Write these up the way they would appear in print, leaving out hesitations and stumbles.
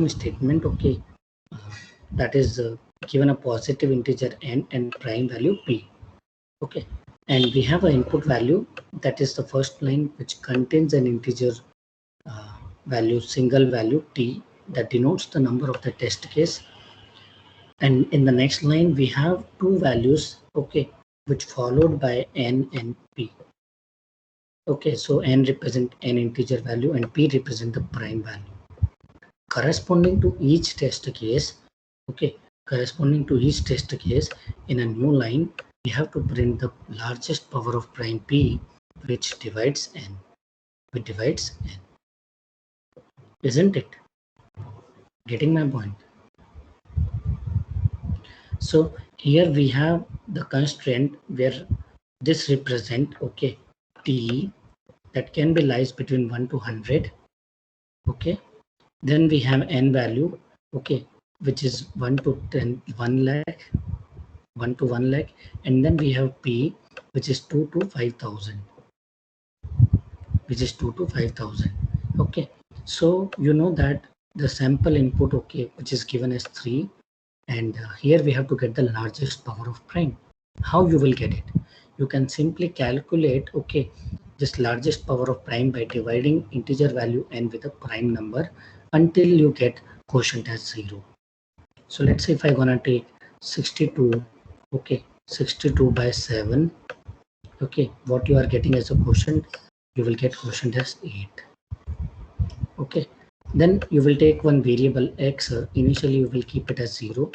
statement, okay, that is given a positive integer n and prime value p. Okay, and we have an input value, that is the first line, which contains an integer value, single value t, that denotes the number of the test case. And in the next line we have two values, okay, which followed by n and p. Okay, so n represent an integer value and p represent the prime value corresponding to each test case. Okay, corresponding to each test case, in a new line we have to print the largest power of prime p, which divides n, isn't it? Getting my point? So here we have the constraint where this represent, okay, t, that can be lies between 1 to 100. Okay, then we have n value, okay, which is 1 to 10, 1 lakh, 1 to 1 lakh, and then we have p, which is 2 to 5,000, which is 2 to 5,000. Okay, so you know that the sample input, okay, which is given as 3, and here we have to get the largest power of prime. How you will get it? You can simply calculate, okay, this largest power of prime by dividing integer value n with a prime number until you get quotient as 0. So let's say if I gonna take 62, okay, 62 by 7, okay, what you are getting as a quotient, you will get quotient as 8. Okay, then you will take one variable x, initially you will keep it as 0,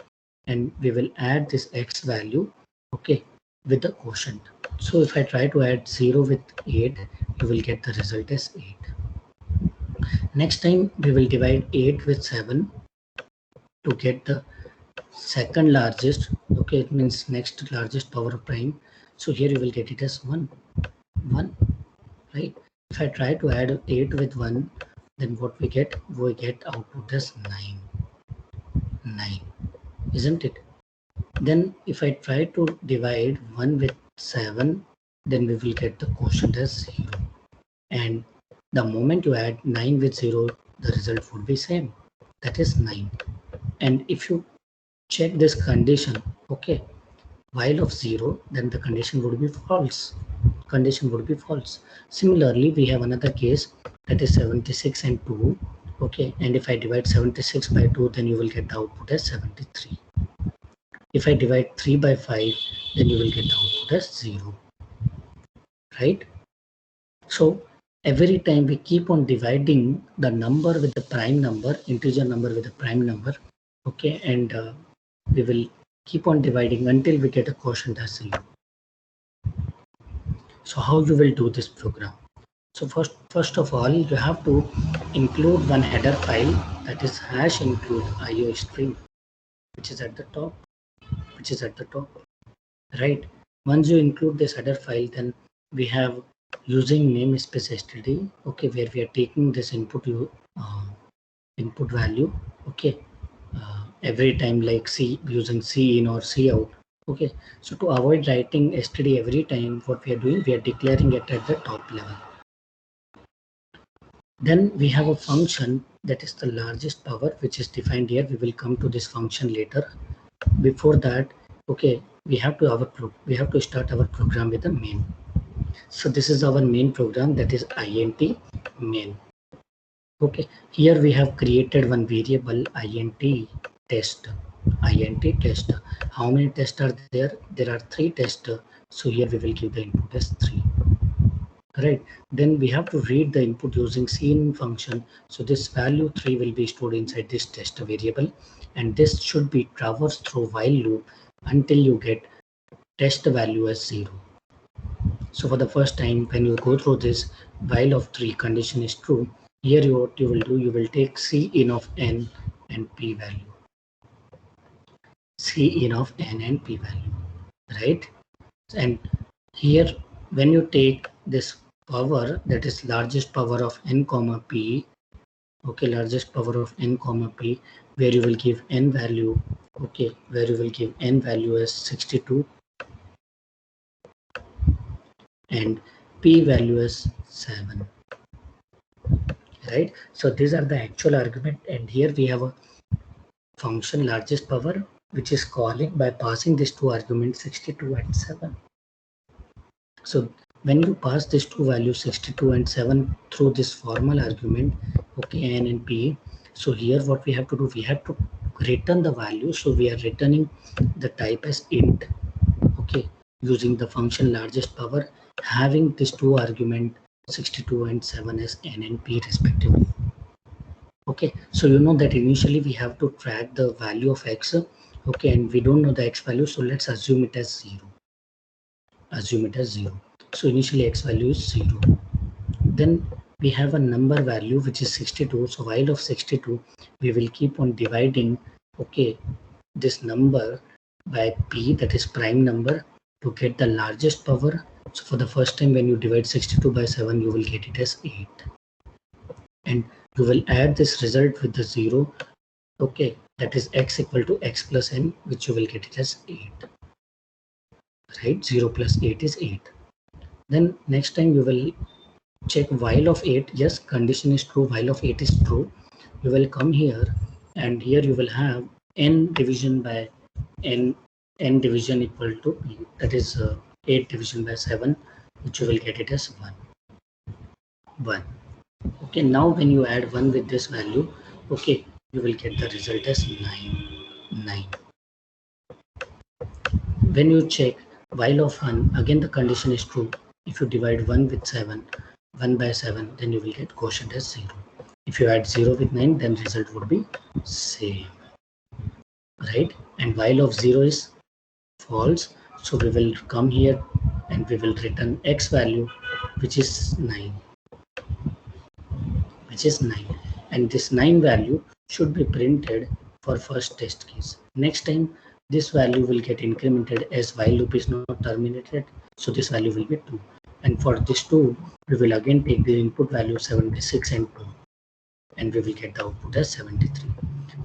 and we will add this x value, okay, with the quotient. So if I try to add 0 with 8, you will get the result as 8. Next time we will divide 8 with 7 to get the second largest, okay, it means next largest power of prime. So here you will get it as 1, right? If I try to add 8 with 1, then what we get output as 9, isn't it? Then if I try to divide 1 with 7, then we will get the quotient as 0. And the moment you add 9 with 0, the result would be same, that is 9. And if you check this condition, okay, while of 0, then the condition would be false. Similarly, we have another case, that is 76 and 2. Okay, and if I divide 76 by 2, then you will get the output as 73. If I divide 3 by 5, then you will get the output as 0, right? So every time we keep on dividing the number with the prime number, integer number with the prime number, okay, and we will keep on dividing until we get a quotient as 0. So how you will do this program? So first of all, you have to include one header file, that is hash include IO stream, which is at the top, right? Once you include this header file, then we have using namespace std, okay, where we are taking this input input value, okay, every time, like C, using C in or C out. Okay, so to avoid writing std every time, what we are doing, we are declaring it at the top level. Then we have a function, that is the largest power, which is defined here. We will come to this function later. Before that, okay, we have to start our program with the main. So this is our main program, that is int main. Okay, here we have created one variable int test. How many tests are there? There are 3 tests. So here we will give the input as 3. Right, then we have to read the input using cin function. So this value 3 will be stored inside this test variable, and this should be traversed through while loop until you get test value as 0. So for the first time, when you go through this, while of 3 condition is true, here what you will do, you will take cin of n and p value, right? And here when you take this power, that is largest power of n comma p, okay, largest power of n comma p, where you will give n value, okay, where you will give n value as 62 and p value as 7, right? So these are the actual argument, and here we have a function largest power which is calling by passing these two arguments 62 and 7. So when you pass these two values 62 and 7 through this formal argument, okay, n and p, so here what we have to do, we have to return the value. So we are returning the type as int, okay, using the function largest power, having these two argument 62 and 7 as n and p respectively. Okay, so you know that initially we have to track the value of x, okay, and we don't know the x value, so let's assume it as 0. Assume it as 0. So initially x value is 0. Then we have a number value which is 62. So while of 62, we will keep on dividing, okay, this number by p, that is prime number, to get the largest power. So for the first time when you divide 62 by 7, you will get it as 8. And you will add this result with the 0, okay, that is x equal to x plus n, which you will get it as 8, right? 0 plus 8 is 8. Then next time you will check while of 8, yes, condition is true, while of 8 is true. You will come here, and here you will have n division by n division equal to p, that is 8 division by 7, which you will get it as 1. Okay, now when you add 1 with this value, okay, you will get the result as 9. When you check while of 1, again the condition is true. If you divide 1 with 7, 1 by 7, then you will get quotient as 0. If you add 0 with 9, then result would be same, right? And while of 0 is false, so we will come here and we will return x value, which is 9, and this 9 value should be printed for first test case. Next time this value will get incremented as while loop is not terminated, so this value will be 2, and for this 2 we will again take the input value 76 and 2, and we will get the output as 73.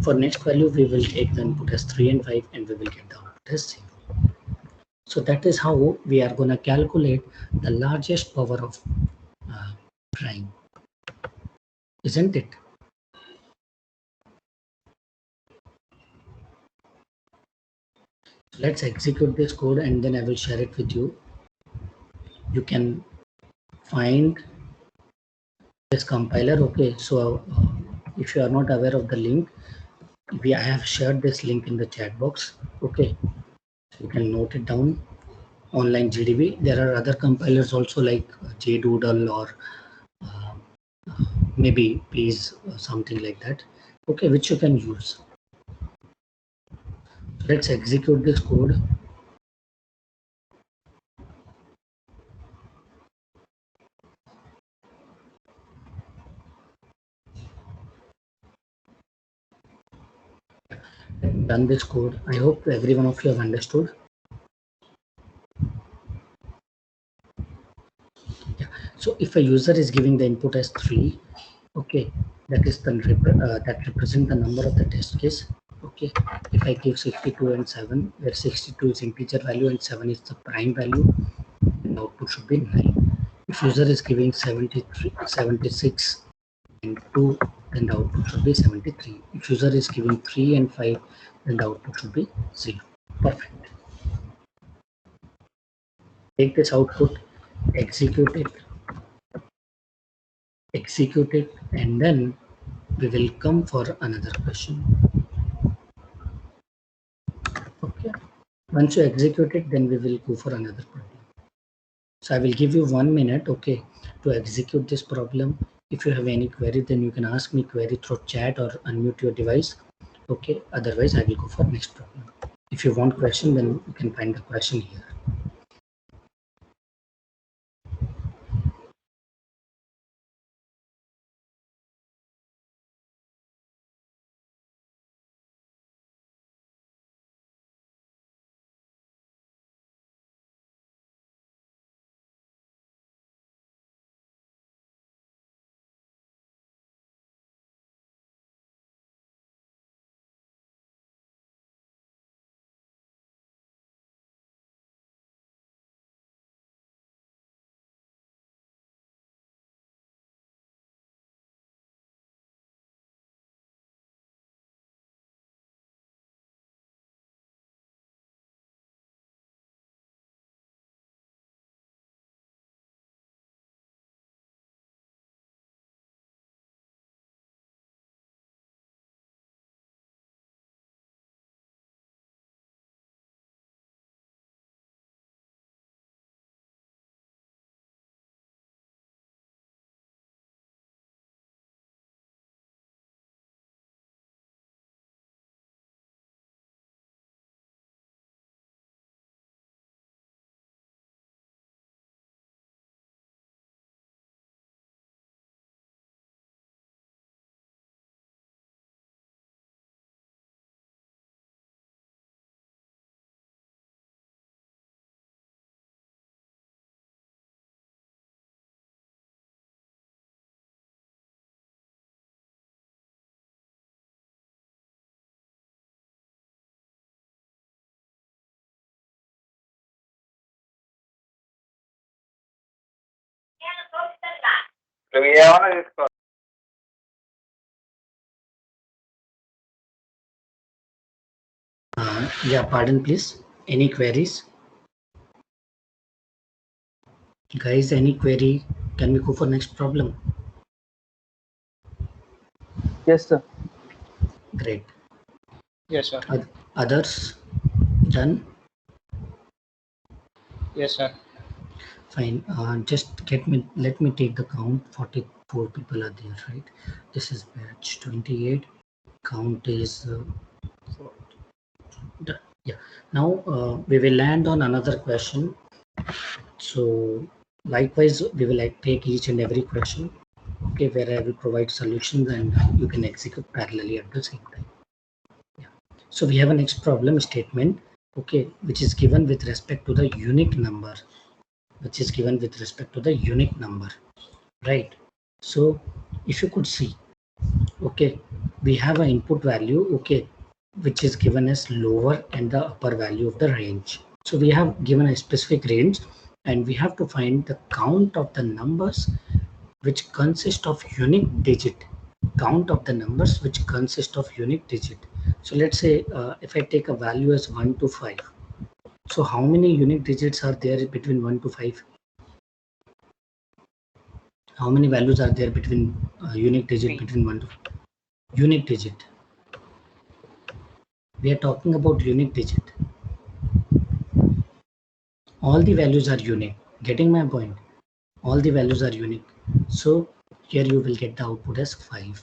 For next value we will take the input as 3 and 5, and we will get the output as 0. So that is how we are going to calculate the largest power of prime, isn't it? Let's execute this code and then I will share it with you. You can find this compiler. Okay, so if you are not aware of the link, I have shared this link in the chat box. Okay, so you can note it down. Online GDB. There are other compilers also like JDoodle or uh, maybe please something like that. Okay, which you can use. Let's execute this code. Done this code. I hope every one of you have understood. Yeah. So if a user is giving the input as 3, okay, that is the that represent the number of the test case. Okay, if I give 62 and 7, where 62 is integer value and 7 is the prime value, the output should be 9. If user is giving 73, 76 and 2, then the output should be 73. If user is giving 3 and 5, then the output should be 0. Perfect. Take this output, execute it, and then we will come for another question. Okay. Once you execute it, then we will go for another problem. So I will give you 1 minute, okay, to execute this problem. If you have any query, then you can ask me query through chat or unmute your device. Okay, otherwise I will go for next problem. If you want question, then you can find the question here. Yeah, pardon please. Any queries? Guys, any query? Can we go for next problem? Yes, sir. Great. Yes, sir. Others? Done? Yes, sir. Fine. Just let me take the count. 44 people are there, right? This is batch 28. Count is yeah. Now we will land on another question. So likewise, we will take each and every question. Okay, where I will provide solutions and you can execute parallelly at the same time. Yeah. So we have a next problem statement. Okay, which is given with respect to the unique number. Which is given with respect to the unique number, right? So if you could see, okay, we have an input value, okay, which is given as lower and the upper value of the range. So we have given a specific range and we have to find the count of the numbers which consist of unique digit. Count of the numbers which consist of unique digit. So let's say if I take a value as 1 to 5, so how many unique digits are there between 1 to 5? How many values are there between unique digit between 1 to 5? Unique digit? We are talking about unique digit. All the values are unique. Getting my point? All the values are unique. So here you will get the output as 5.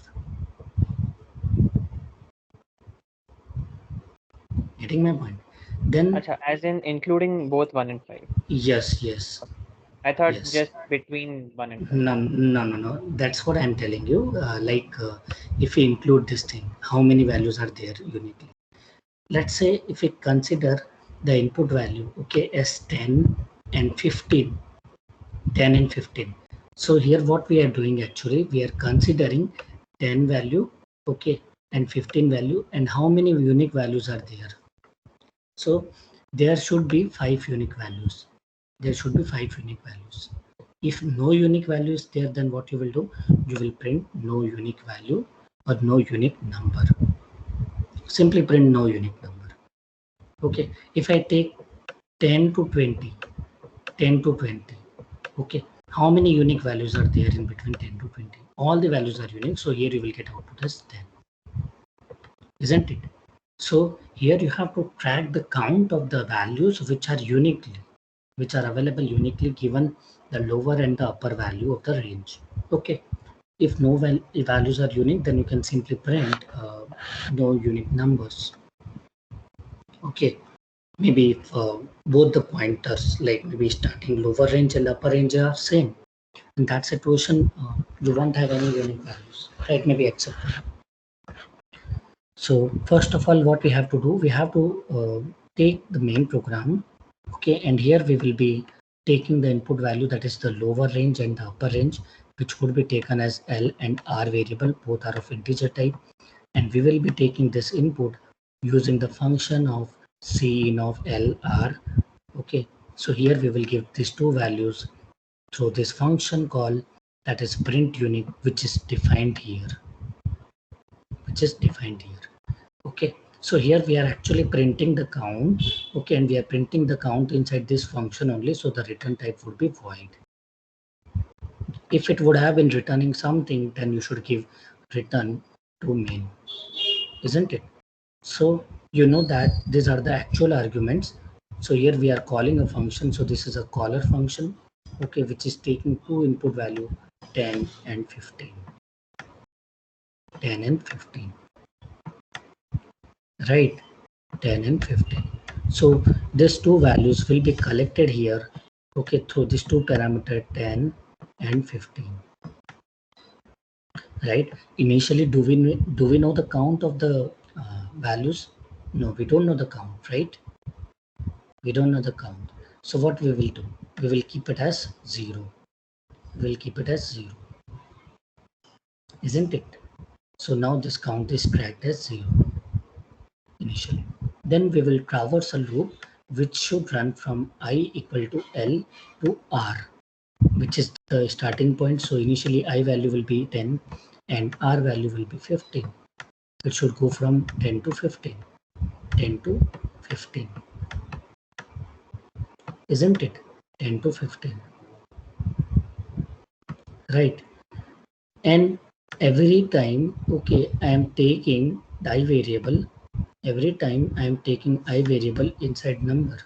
Getting my point? Then Achha, as in including both 1 and 5. yes. I thought Yes. just between 1 and 5. No. That's what I'm telling you. If we include this thing, how many values are there uniquely? Let's say if we consider the input value, okay, as 10 and 15. 10 and 15. So here what we are doing, actually we are considering 10 value, okay, and 15 value, and how many unique values are there. So there should be 5 unique values. There should be 5 unique values. If no unique value is there, then what you will do, you will print no unique value or no unique number. Simply print no unique number. Okay, if I take 10 to 20, 10 to 20, okay, how many unique values are there in between 10 to 20? All the values are unique, so here you will get output as 10, isn't it? So here you have to track the count of the values which are available uniquely given the lower and the upper value of the range. Okay, if no values are unique, then you can simply print no unique numbers. Okay, maybe if both the pointers, like maybe starting lower range and upper range, are same, in that situation you won't have any unique values, right? Maybe except. So first of all, what we have to do, we have to take the main program, okay, and here we will be taking the input value, that is the lower range and the upper range, which would be taken as L and R variable, both are of integer type, and we will be taking this input using the function of Cin of L R. Okay, so here we will give these two values through this function call, that is print unique, which is defined here. Okay, so here we are actually printing the count. Okay, and we are printing the count inside this function only, so the return type would be void. If it would have been returning something, then you should give return to main, isn't it? So you know that these are the actual arguments. So here we are calling a function, so this is a caller function, okay, which is taking two input value, 10 and 15. 10 and 15, right? 10 and 15. So these two values will be collected here, okay, through these two parameter 10 and 15, right? Initially, do we know the count of the values? No, we don't know the count, right? We don't know the count. So what we will do, we will keep it as 0. We will keep it as 0, isn't it? So now this count is tracked as 0 initially. Then we will traverse a loop which should run from I equal to L to R. which is the starting point. So initially I value will be 10 and R value will be 15. It should go from 10 to 15, 10 to 15, isn't it? 10 to 15, right? And every time, okay, I am taking the I variable. Every time I am taking I variable inside number,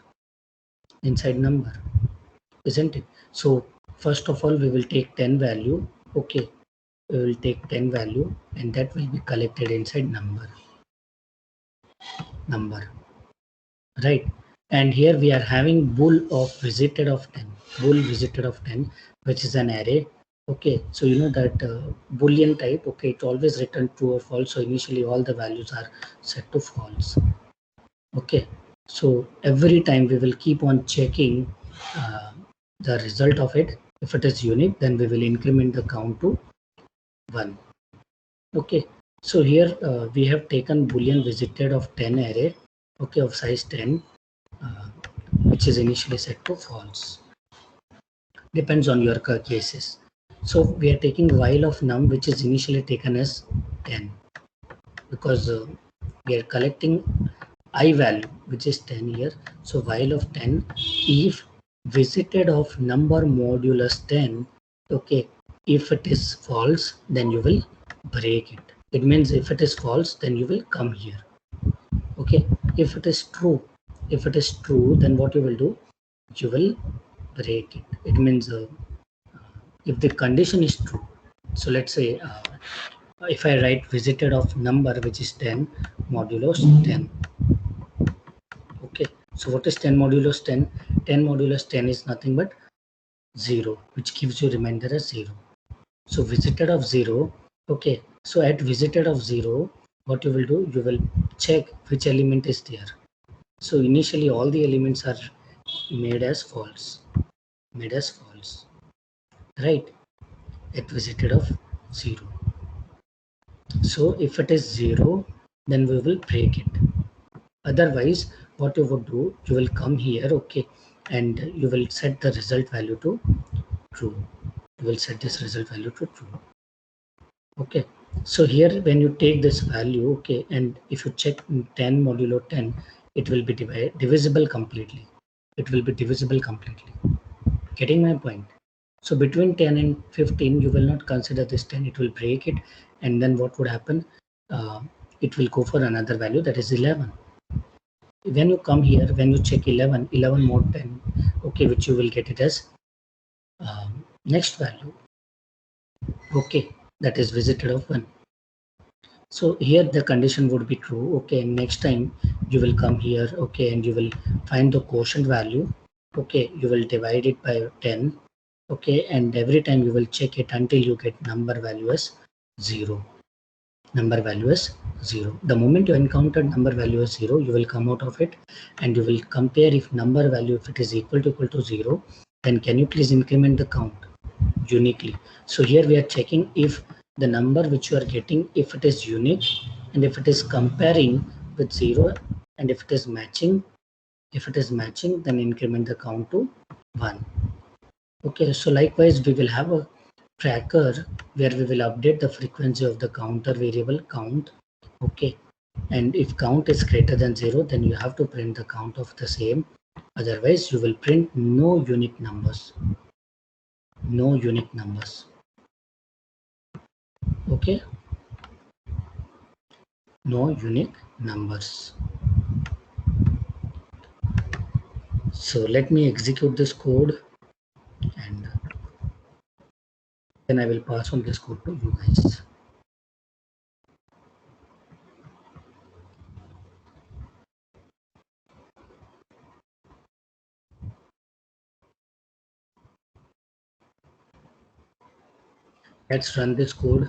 isn't it? So first of all, we will take 10 value. Okay, we will take 10 value and that will be collected inside number, right? And here we are having bool of visited of 10, bool visited of 10, which is an array. Okay, so you know that boolean type, okay, it always return true or false. So initially all the values are set to false. Okay, so every time we will keep on checking the result of it. If it is unique, then we will increment the count to 1. Okay, so here we have taken boolean visited of 10 array, okay, of size 10, uh, which is initially set to false. Depends on your cases. So we are taking while of num, which is initially taken as 10, because we are collecting I value, which is 10 here. So while of 10, if visited of number modulus 10, okay, if it is false, then you will break it. It means if it is false, then you will come here. Okay, if it is true, then what you will do? You will break it. It means if the condition is true. So let's say if I write visited of number, which is 10 modulus 10. Okay, so what is 10 modulus 10? 10 modulus 10 is nothing but 0, which gives you remainder as 0. So visited of 0, okay, so at visited of 0, what you will do? You will check which element is there. So initially all the elements are made as false, right, at visited of 0. So if it is 0, then we will break it. Otherwise, what you would do, you will come here, okay, and you will set the result value to true. You will set this result value to true. Okay, so here when you take this value, okay, and if you check 10 modulo 10, it will be divisible completely. It will be divisible completely. Getting my point? So between 10 and 15, you will not consider this 10. It will break it, and then what would happen? It will go for another value, that is 11. When you come here, when you check 11 mod 10, okay, which you will get it as next value, okay, that is visited of 1. So here the condition would be true, okay, and next time you will come here, okay, and you will find the quotient value, okay, you will divide it by 10, okay, and every time you will check it until you get number value as 0. Number value is 0. The moment you encounter number value as 0, you will come out of it and you will compare if number value, if it is equal to 0, then can you please increment the count uniquely. So here we are checking if the number which you are getting, if it is unique and if it is comparing with 0, and if it is matching, then increment the count to 1. Okay, so likewise we will have a tracker where we will update the frequency of the counter variable count. Okay, and if count is greater than 0, then you have to print the count of the same. Otherwise you will print no unique numbers. Okay, no unique numbers. So let me execute this code and then I will pass on this code to you guys. Let's run this code.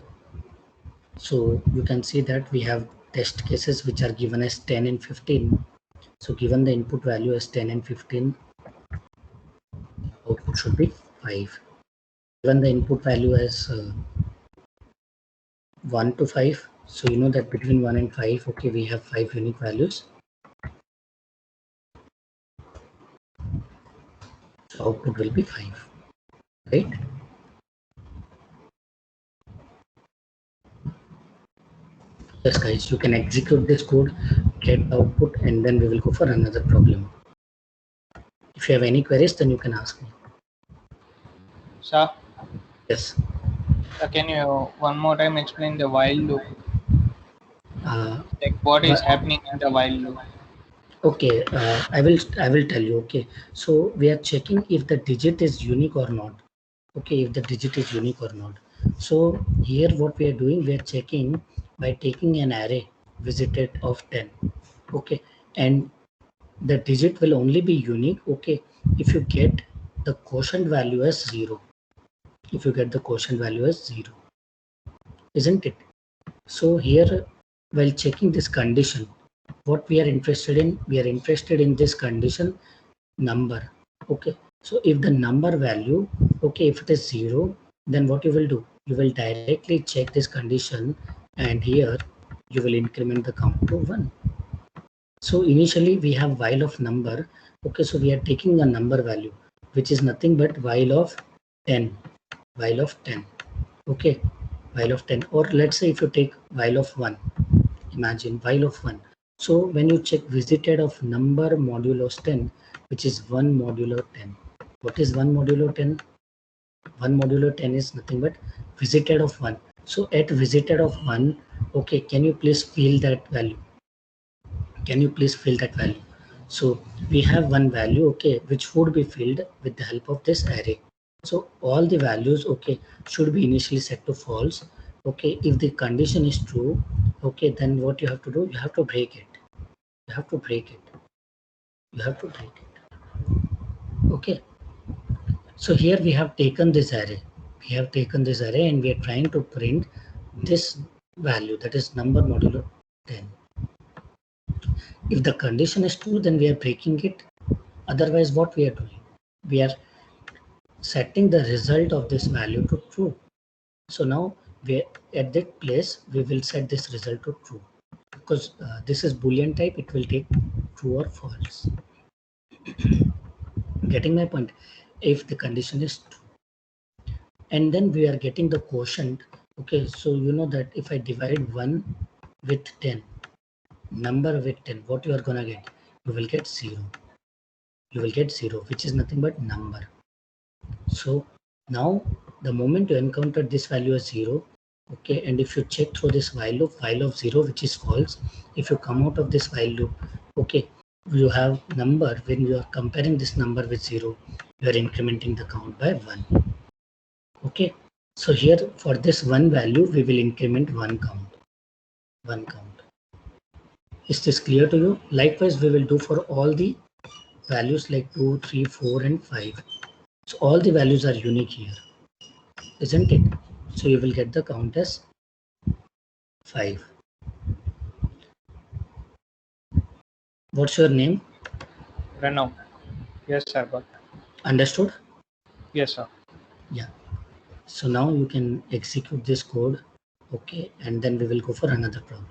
So you can see that we have test cases which are given as 10 and 15. So given the input value as 10 and 15, output should be 5. Given the input value as 1 to 5, so you know that between 1 and 5, okay, we have 5 unique values. So output will be 5. right? Yes, guys, you can execute this code, get the output, and then we will go for another problem. If you have any queries, then you can ask me. Sir, Yes. can you one more time explain the while loop? Like what is But happening in the while loop? okay, I will tell you. Okay, so we are checking if the digit is unique or not. Okay, if the digit is unique or not. So here what we are doing, we are checking by taking an array visited of 10. Okay, and the digit will only be unique. Okay, if you get the quotient value as 0. If you get the quotient value as 0, isn't it? So here, while checking this condition, what we are interested in, we are interested in this condition number. Okay, so if the number value, okay, if it is 0, then what you will do, you will directly check this condition, and here you will increment the count to 1. So initially we have while of number. Okay, so we are taking a number value which is nothing but while of 10, while of 10. Okay, while of 10, or let's say if you take while of 1, imagine while of 1. So when you check visited of number modulo 10, which is 1 modulo 10. What is 1 modulo 10? 1 modulo 10 is nothing but visited of 1. So at visited of 1, okay, can you please fill that value? Can you please fill that value? So we have one value, okay, which would be filled with the help of this array. So all the values, okay, should be initially set to false. Okay, if the condition is true, okay, then what you have to do, you have to break it. You have to break it. You have to break it. Okay, so here we have taken this array. We have taken this array and we are trying to print this value, that is number modulo 10. If the condition is true, then we are breaking it. Otherwise, what we are doing? We are setting the result of this value to true. So now we at that place we will set this result to true, because this is Boolean type. It will take true or false. Getting my point? If the condition is true, and then we are getting the quotient. Okay, so you know that if I divide 1 with 10, number with 10, what you are gonna get? You will get 0. You will get 0, which is nothing but number. So now the moment you encounter this value as 0, okay, and if you check through this while of 0, which is false, if you come out of this while loop, okay, you have number. When you are comparing this number with 0, you are incrementing the count by 1. Okay, so here for this one value we will increment one count. One count. Is this clear to you? Likewise we will do for all the values like 2, 3, 4 and 5. So all the values are unique here, isn't it? So you will get the count as 5. What's your name? Pranav. Yes, sir. But Understood? yes, sir. Yeah. So now you can execute this code. Okay, and then we will go for another problem.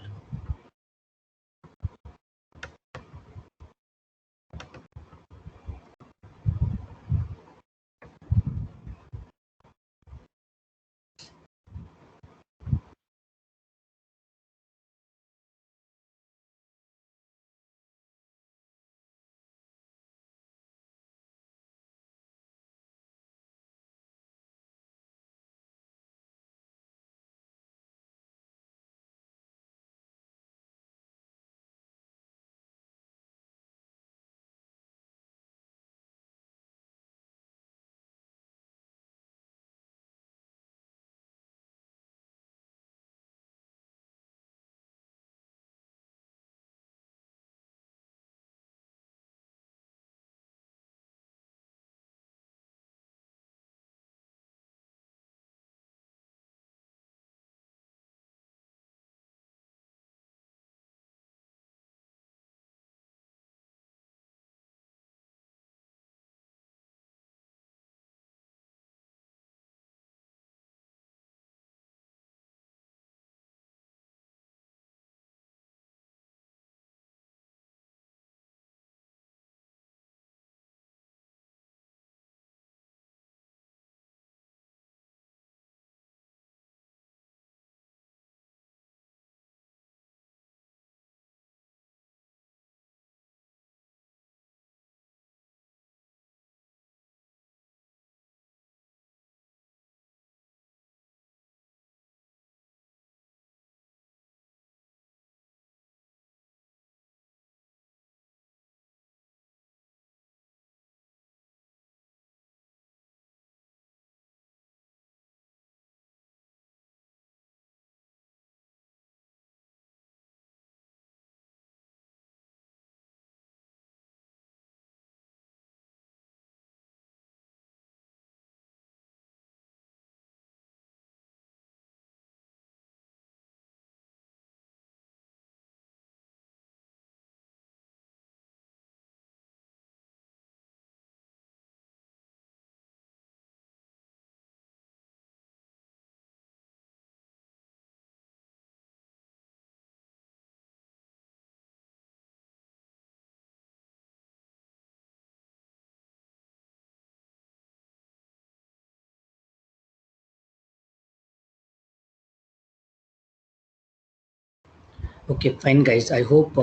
Okay, fine guys. I hope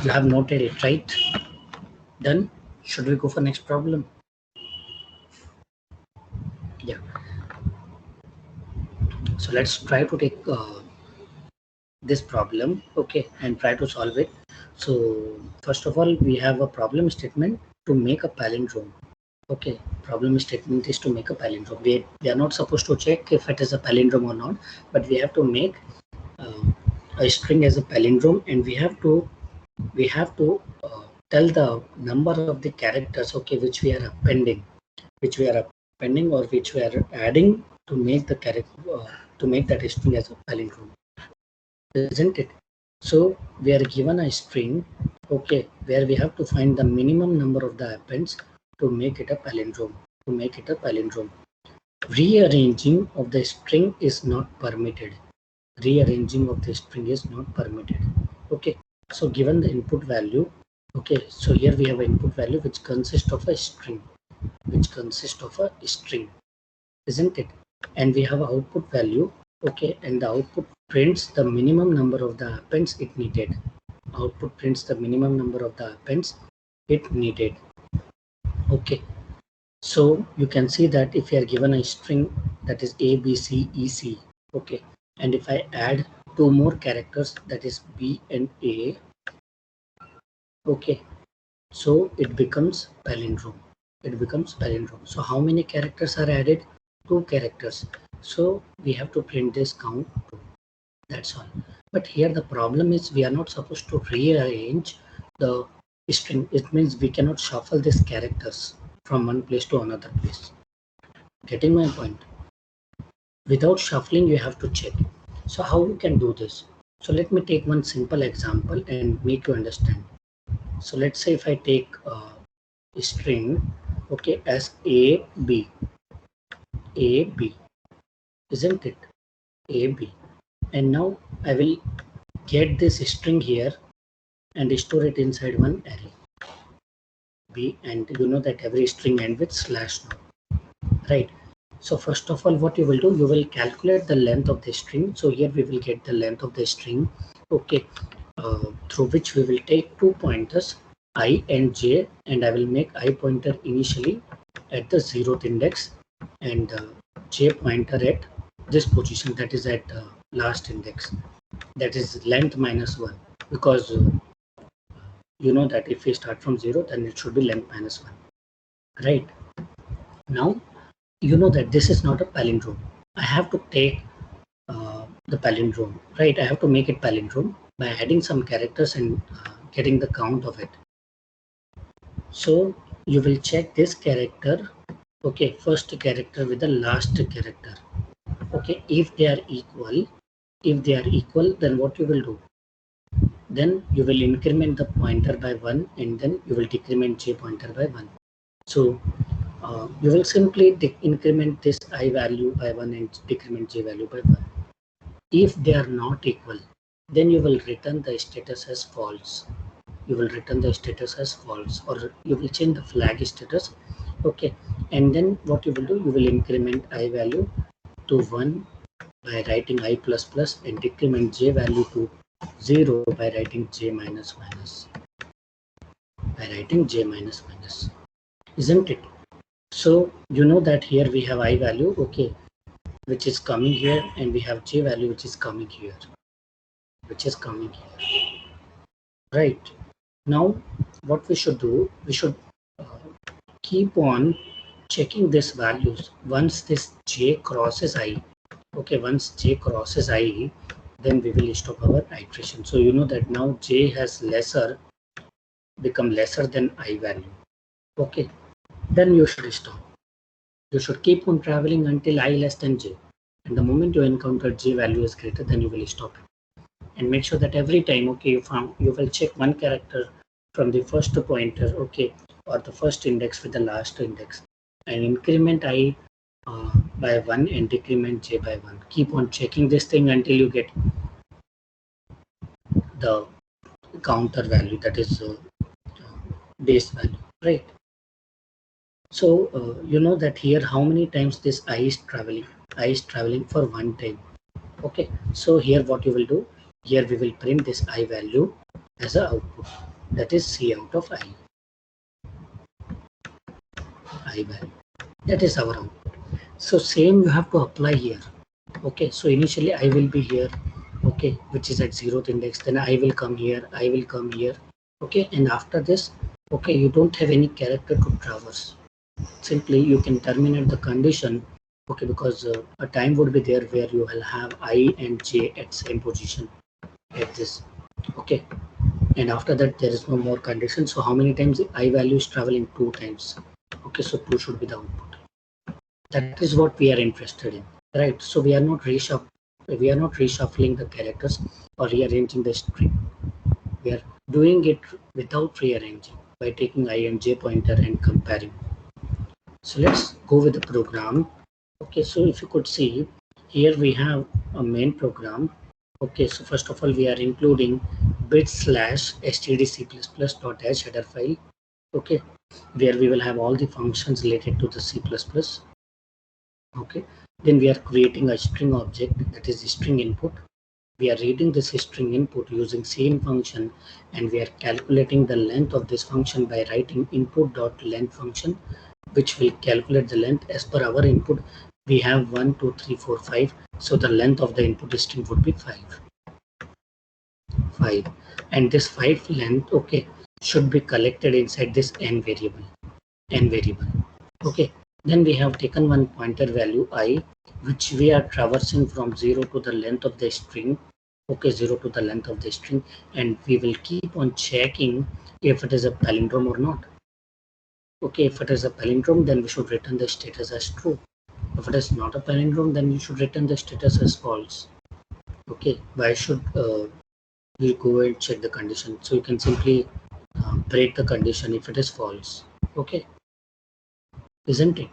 you have noted it, right? Done. Should we go for next problem? Yeah. So let's try to take this problem, okay, and try to solve it. So first of all, we have a problem statement to make a palindrome. Okay, problem statement is to make a palindrome. We are not supposed to check if it is a palindrome or not, but we have to make uh, a string as a palindrome, and we have to tell the number of the characters, okay, which we are appending, or which we are adding to make the character to make that string as a palindrome, isn't it? So we are given a string, okay, where we have to find the minimum number of the appends to make it a palindrome. Rearranging of the string is not permitted. Okay, so given the input value, okay, so here we have an input value which consists of a string, isn't it? And we have output value, okay, and the output prints the minimum number of the appends it needed. Okay, so you can see that if you are given a string that is a b c e c, okay, and if I add two more characters, that is b and a, okay, so it becomes palindrome. So how many characters are added? Two characters. So we have to print this count 2. That's all. But here the problem is we are not supposed to rearrange the string. It means we cannot shuffle these characters from one place to another place. Getting my point? Without shuffling, you have to check. So how you can do this? So let me take one simple example and make you understand. So let's say if I take a string, okay, as a b, isn't it? A b, and now I will get this string here and store it inside one array b, and you know that every string ends with slash now, right? So first of all, what you will do, you will calculate the length of the string. So here we will get the length of the string, okay, through which we will take two pointers I and j, and I will make I pointer initially at the 0th index and j pointer at this position, that is at last index, that is length minus 1, because you know that if we start from 0, then it should be length minus 1, right? Now you know that this is not a palindrome. I have to take the palindrome, right? I have to make it palindrome by adding some characters and getting the count of it. So you will check this character, okay, first character with the last character, okay. If they are equal, then what you will do? Then you will increment the pointer by 1, and then you will decrement j pointer by 1. So you will simply increment this I value by 1 and decrement j value by 1. If they are not equal, then you will return the status as false. Or you will change the flag status, okay. And then what you will do, you will increment I value to 1 by writing I plus plus, and decrement j value to 0 by writing j minus minus, isn't it? So you know that here we have I value, okay, which is coming here, and we have j value which is coming here, right? Now what we should do, we should keep on checking these values. Once this j crosses I, okay, then we will stop our iteration. So you know that now j has become lesser than I value, okay. Then you should stop. You should keep on traveling until I less than j, and the moment you encounter j value is greater, then you will stop it. And make sure that every time, okay, you will check one character from the first pointer, okay, or the first index with the last index, and increment I by 1 and decrement j by 1. Keep on checking this thing until you get the counter value, that is base value, right? So you know that here how many times this I is traveling for one time, okay. So here what you will do, here we will print this I value as an output, that is C out of I value, that is our output. So same you have to apply here. Okay, so initially I will be here, okay, which is at 0th index, then I will come here, I will come here, okay, and after this, okay, you don't have any character to traverse. Simply you can terminate the condition, okay, because a time would be there where you will have I and J at same position at this, okay, and after that there is no more condition. So how many times I value is traveling? 2 times, okay, so 2 should be the output. That is what we are interested in, right? So we are not reshuffling the characters or rearranging the string. We are doing it without rearranging by taking I and J pointer and comparing. So let's go with the program. Okay, so if you could see here, we have a main program. Okay, so first of all we are including bit/stdc++.h header file, okay, where we will have all the functions related to the C++. Okay, then we are creating a string object, that is string input. We are reading this string input using same function, and we are calculating the length of this function by writing input.length function, which will calculate the length as per our input. We have 1 2 3 4 5, so the length of the input string would be 5, and this 5 length, okay, should be collected inside this n variable. Okay, then we have taken one pointer value I, which we are traversing from 0 to the length of the string, okay, 0 to the length of the string, and we will keep on checking if it is a palindrome or not. Okay, if it is a palindrome, then we should return the status as true. If it is not a palindrome, then you should return the status as false. Okay, why should we go and check the condition? So you can simply break the condition if it is false. Okay, isn't it?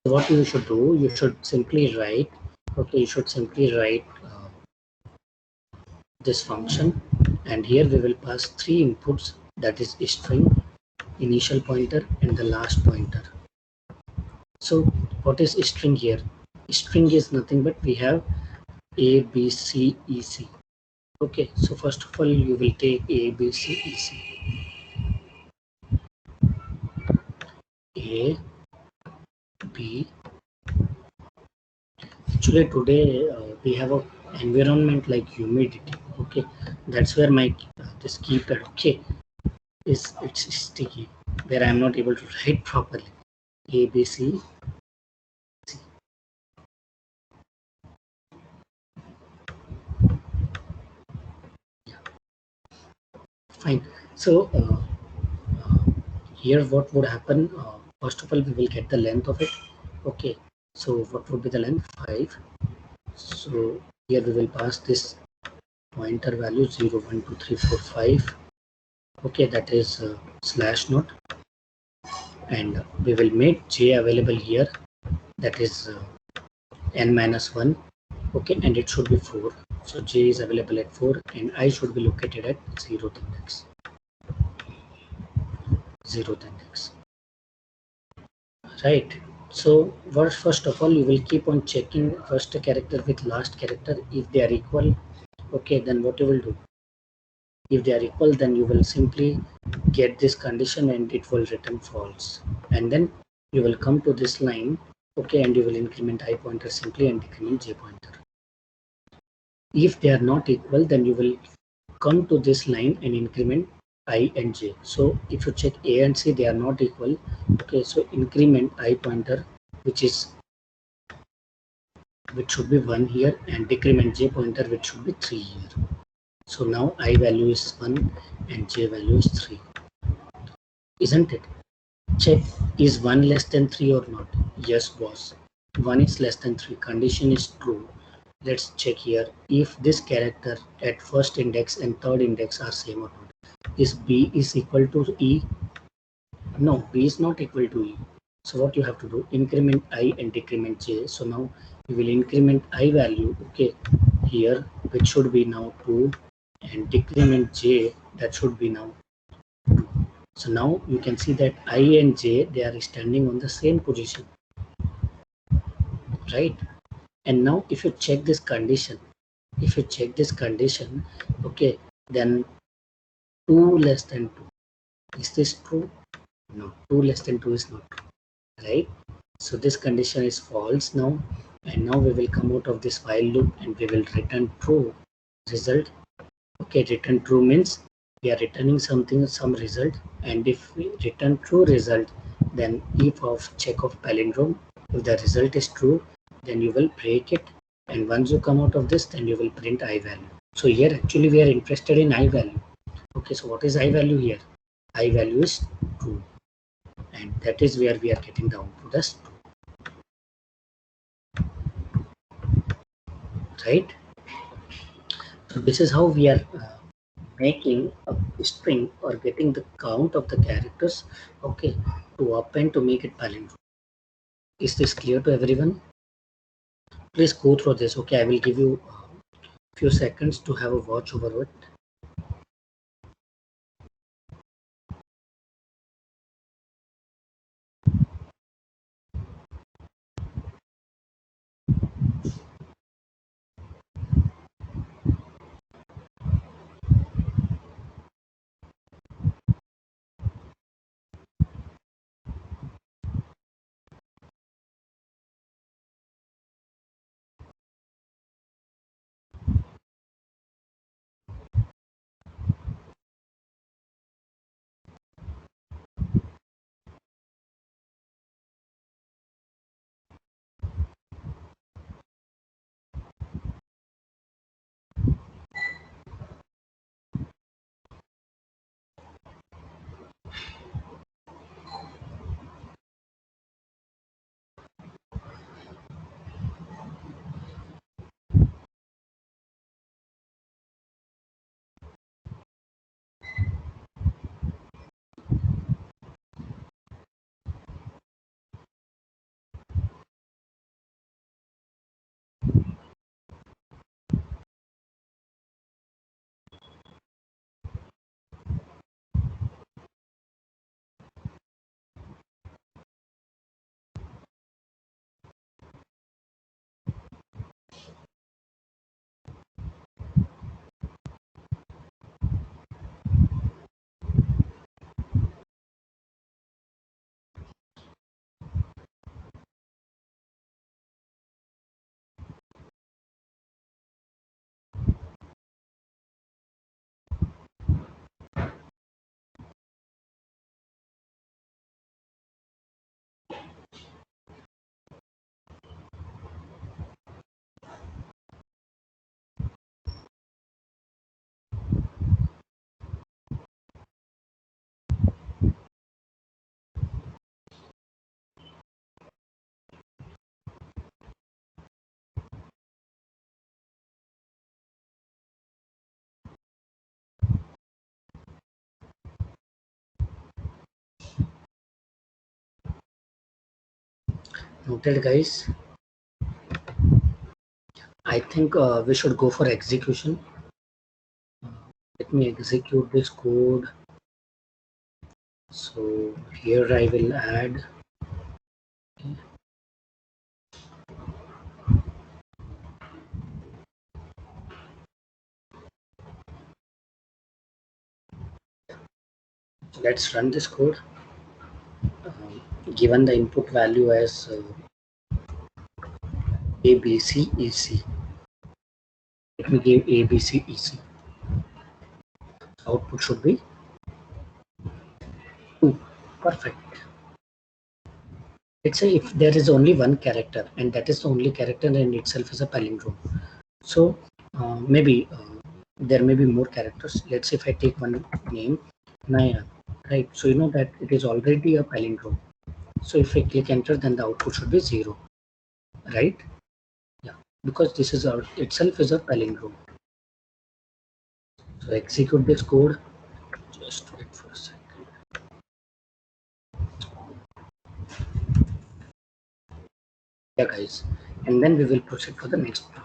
So what you should do, you should simply write, okay, you should simply write this function, and here we will pass 3 inputs, that is string, initial pointer, and the last pointer. So what is string here? String is nothing but we have A, B, C, E, C. Okay, so first of all you will take A, B, C, E, C. A, B. Actually today we have a environment like humidity. Okay, that's where my this keypad, okay, it's sticky, where I am not able to write properly. A, B, C. Fine. So here what would happen? First of all, we will get the length of it. Okay. So what would be the length? 5. So here we will pass this pointer value 0 1 2 3 4 5. Okay, that is slash note, and we will make J available here. That is n minus 1. Okay, and it should be 4. So J is available at 4, and I should be located at 0th index. 0th index, right? So first of all you will keep on checking first character with last character. If they are equal, okay, then what you will do, if they are equal, then you will simply get this condition and it will return false, and then you will come to this line, okay, and you will increment I pointer simply and decrement J pointer. If they are not equal, then you will come to this line and increment I and J. So if you check A and C, they are not equal. Okay, so increment I pointer, which should be 1 here, and decrement J pointer, which should be 3 here. So now I value is 1 and J value is 3, isn't it? Check, is 1 less than 3 or not? Yes, boss, 1 is less than 3. Condition is true. Let's check here if this character at first index and third index are same or not. Is B is equal to E? No, B is not equal to E. So what you have to do, increment I and decrement J. So now you will increment I value, okay, here, which should be now 2, and decrement J, that should be now 2. So now you can see that I and J, they are standing on the same position, right? And now if you check this condition, if you check this condition, okay, then 2 less than 2, is this true? No, 2 less than 2 is not true, right? So this condition is false now, and now we will come out of this while loop and we will return true result. Okay, return true means we are returning something, some result, and if we return true result, then if of check of palindrome, if the result is true, then you will break it, and once you come out of this, then you will print I value. So here actually we are interested in I value. Okay, so what is I value here? I value is true, and that is where we are getting the output as true, right? So this is how we are making a string or getting the count of the characters, okay, to append to make it palindrome. Is this clear to everyone? Please go through this. Okay, I will give you a few seconds to have a watch over it. Noted, guys. I think we should go for execution. Let me execute this code. So here I will add. Okay. So let's run this code. Given the input value as A, B, C, E, C. Let me give A, B, C, E, C. Output should be 2. Perfect. Let's say if there is only one character and that is the only character in itself is a palindrome. So maybe there may be more characters. Let's say if I take one name, Naya, right? So you know that it is already a palindrome. So if I click enter, then the output should be 0, right? Yeah, because this is itself is a palindrome. So execute this code. Just wait for a second. Yeah, guys, and then we will proceed to the next problem.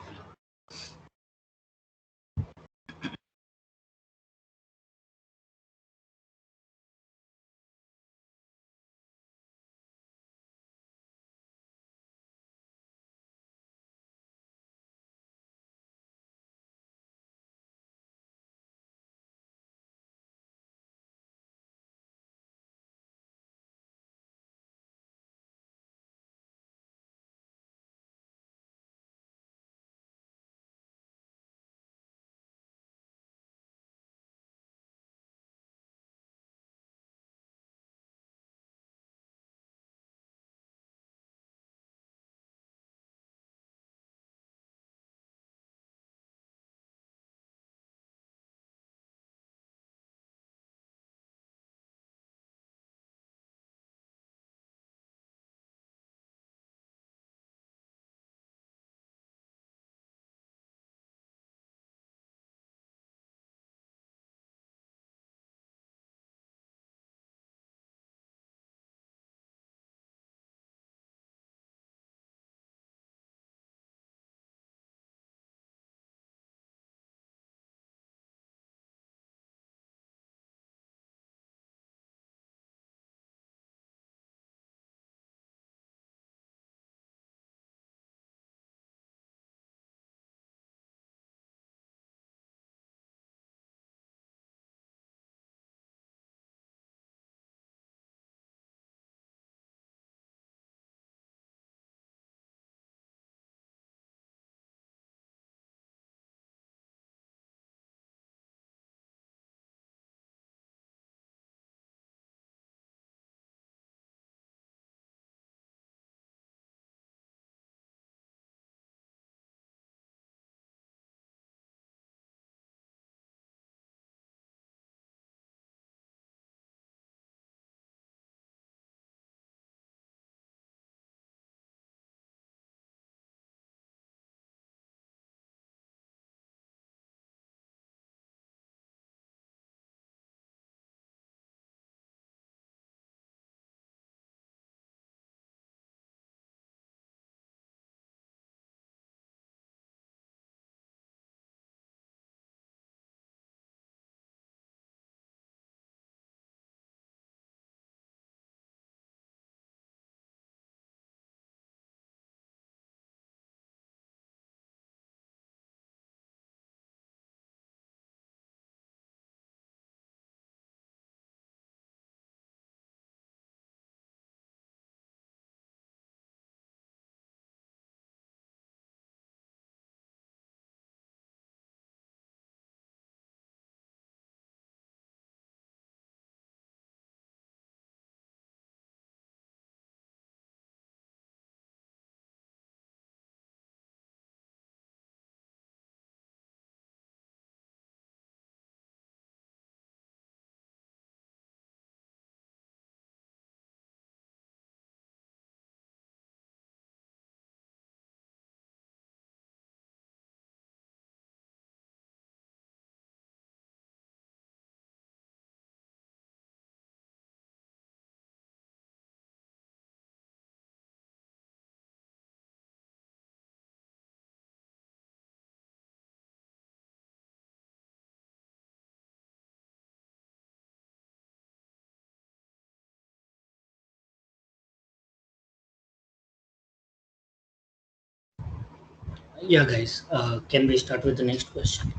Yeah, guys, can we start with the next question?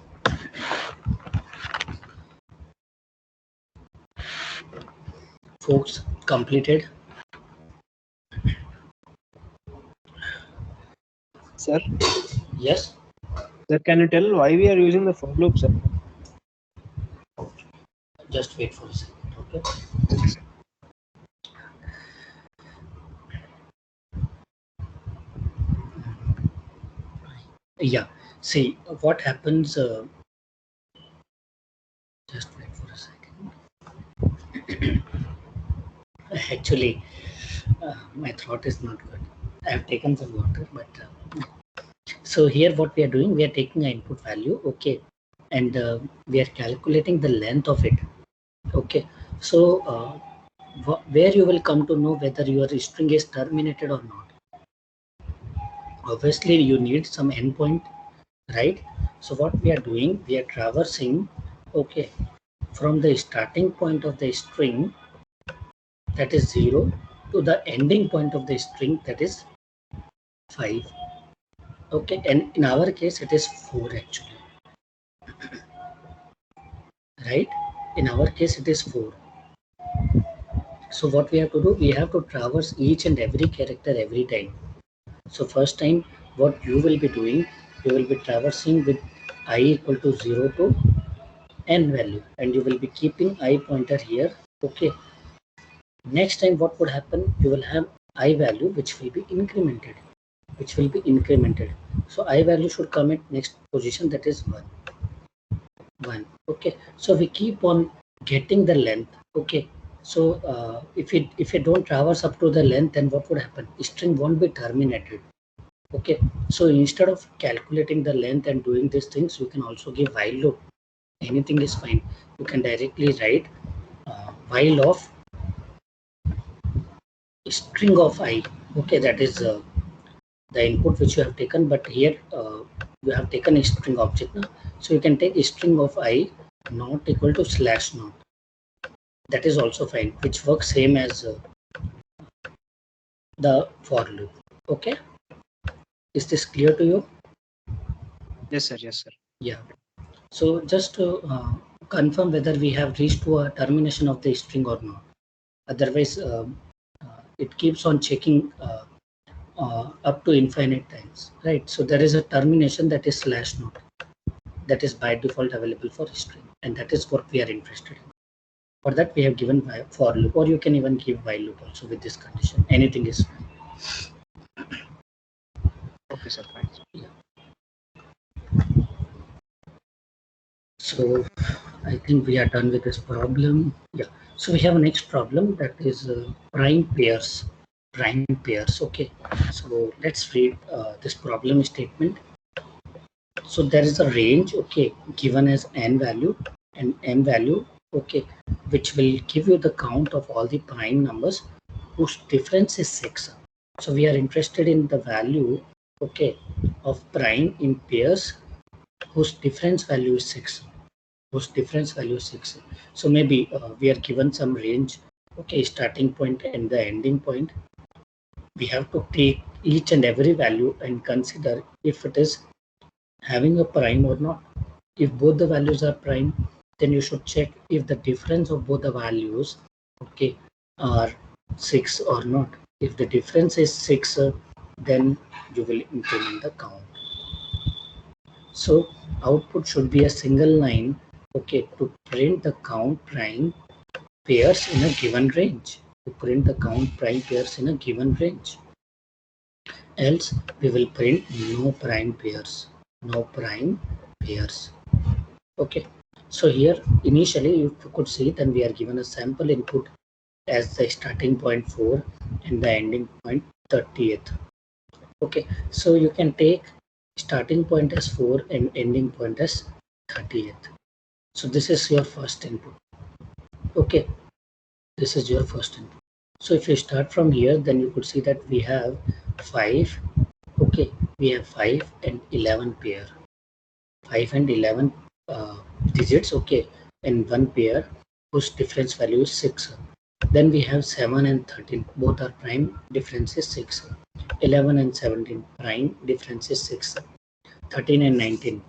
Folks, completed? Sir, Yes? sir, can you tell why we are using the for loop, sir? Just wait for a second, okay? Yes. Yeah, see what happens, just wait for a second. Actually, my throat is not good. I have taken some water, but so here what we are doing, we are taking an input value, okay, and we are calculating the length of it, okay. So where you will come to know whether your string is terminated or not. Obviously, you need some endpoint, right? So what we are doing, we are traversing, okay, from the starting point of the string, that is 0, to the ending point of the string, that is 5, okay. And in our case it is 4 actually, right? In our case it is 4. So what we have to do, we have to traverse each and every character every time. So first time what you will be doing, you will be traversing with I equal to 0 to n value, and you will be keeping I pointer here, okay. Next time what would happen, you will have I value which will be incremented, so I value should come at next position, that is 1, okay. So we keep on getting the length, okay. So if you don't traverse up to the length, then what would happen, string won't be terminated, okay. So instead of calculating the length and doing these things, you can also give while loop. Anything is fine. You can directly write while of string of I, okay. That is the input which you have taken, but here you have taken a string object now. So you can take a string of I not equal to slash not. That is also fine, which works same as the for loop, okay. Is this clear to you? Yes, sir. Yes, sir. Yeah. So just to confirm whether we have reached to a termination of the string or not. Otherwise, it keeps on checking up to infinite times, right? So there is a termination, that is slash not, that is by default available for string, and that is what we are interested in. For that, we have given for loop, or you can even give while loop also with this condition. Anything is fine. Okay, sir. Fine. Yeah. So I think we are done with this problem. Yeah. So we have a next problem, that is prime pairs. Prime pairs. Okay. So let's read this problem statement. So there is a range, okay, given as n value and m value, okay, which will give you the count of all the prime numbers whose difference is 6. So we are interested in the value, okay, of prime in pairs whose difference value is 6. So maybe we are given some range, okay, starting point and the ending point. We have to take each and every value and consider if it is having a prime or not. If both the values are prime, then you should check if the difference of both the values, okay, are 6 or not. If the difference is 6, then you will implement the count. So output should be a single line, okay, to print the count prime pairs in a given range. To print the count prime pairs in a given range. Else we will print no prime pairs. No prime pairs. Okay. So here initially you could see that we are given a sample input as the starting point 4 and the ending point 30th. Okay. So you can take starting point as 4 and ending point as 30th. So this is your first input. Okay. This is your first input. So if you start from here, then you could see that we have 5. Okay. We have 5 and 11 pair. 5 and 11 digits, okay, in one pair whose difference value is 6. Then we have 7 and 13, both are prime, difference is 6. 11 and 17, prime, difference is 6. 13 and 19,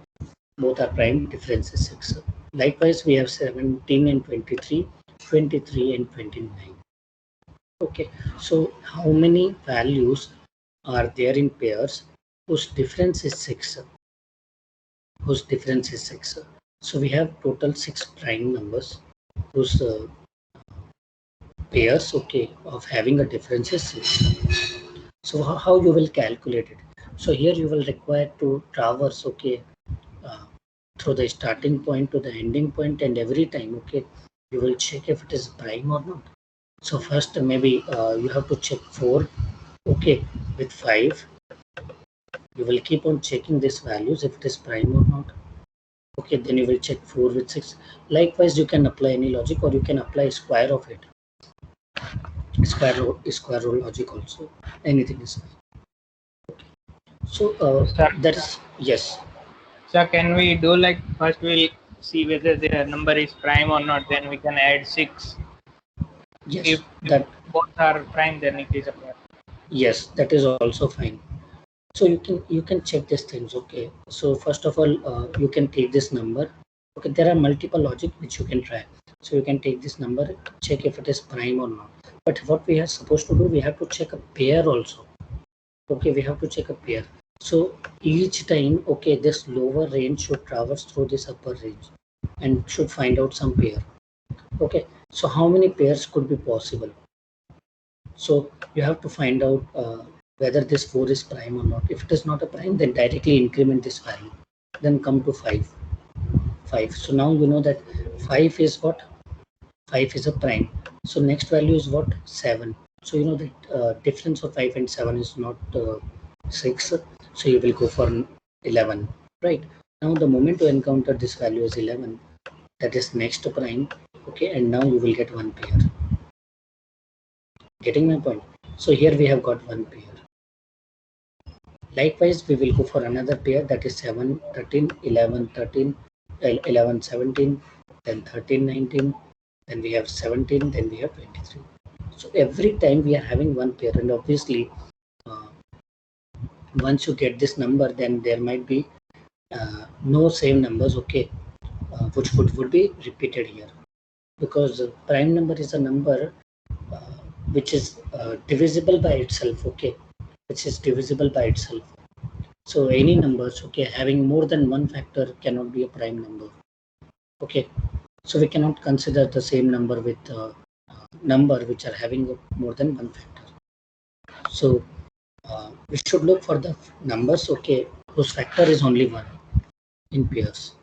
both are prime, difference is 6. Likewise, we have 17 and 23, 23 and 29. Okay, so how many values are there in pairs whose difference is 6? Whose difference is 6. So we have total 6 prime numbers whose pairs, okay, of having a difference is 6. So how you will calculate it? So here you will require to traverse, okay, through the starting point to the ending point, and every time, okay, you will check if it is prime or not. So first maybe you have to check 4, okay, with 5. You will keep on checking these values if it is prime or not. Okay, then you will check 4 with 6. Likewise, you can apply any logic, or you can apply square of it. Square root logic also. Anything is fine. Okay. So Sir, that is, yes. so can we do like first we'll see whether the number is prime or not, then we can add 6. Yes, If that, both are prime, then it is a pair. yes, that is also fine. So you can check these things. Okay, so first of all, you can take this number. Okay, there are multiple logic which you can try. So you can take this number, check if it is prime or not. But what we are supposed to do, we have to check a pair also. Okay, we have to check a pair. So each time, okay, this lower range should traverse through this upper range and should find out some pair. Okay, so how many pairs could be possible? So you have to find out whether this 4 is prime or not. If it is not a prime, then directly increment this value. Then come to 5. 5. So now you know that 5 is what? 5 is a prime. So next value is what? 7. So you know that difference of 5 and 7 is not 6. So you will go for 11. Right. Now the moment you encounter this value is 11, that is next to prime. Okay. And now you will get one pair. Getting my point? So here we have got one pair. Likewise, we will go for another pair, that is 7, 13, 11, 13, 11, 17, then 13, 19, then we have 17, then we have 23. So every time we are having one pair, and obviously once you get this number, then there might be no same numbers, okay, which would be repeated here, because prime number is a number which is divisible by itself, okay, which is divisible by itself. So any numbers, okay, having more than one factor cannot be a prime number. Okay, so we cannot consider the same number with number which are having more than one factor. So we should look for the numbers, okay, whose factor is only one in pairs,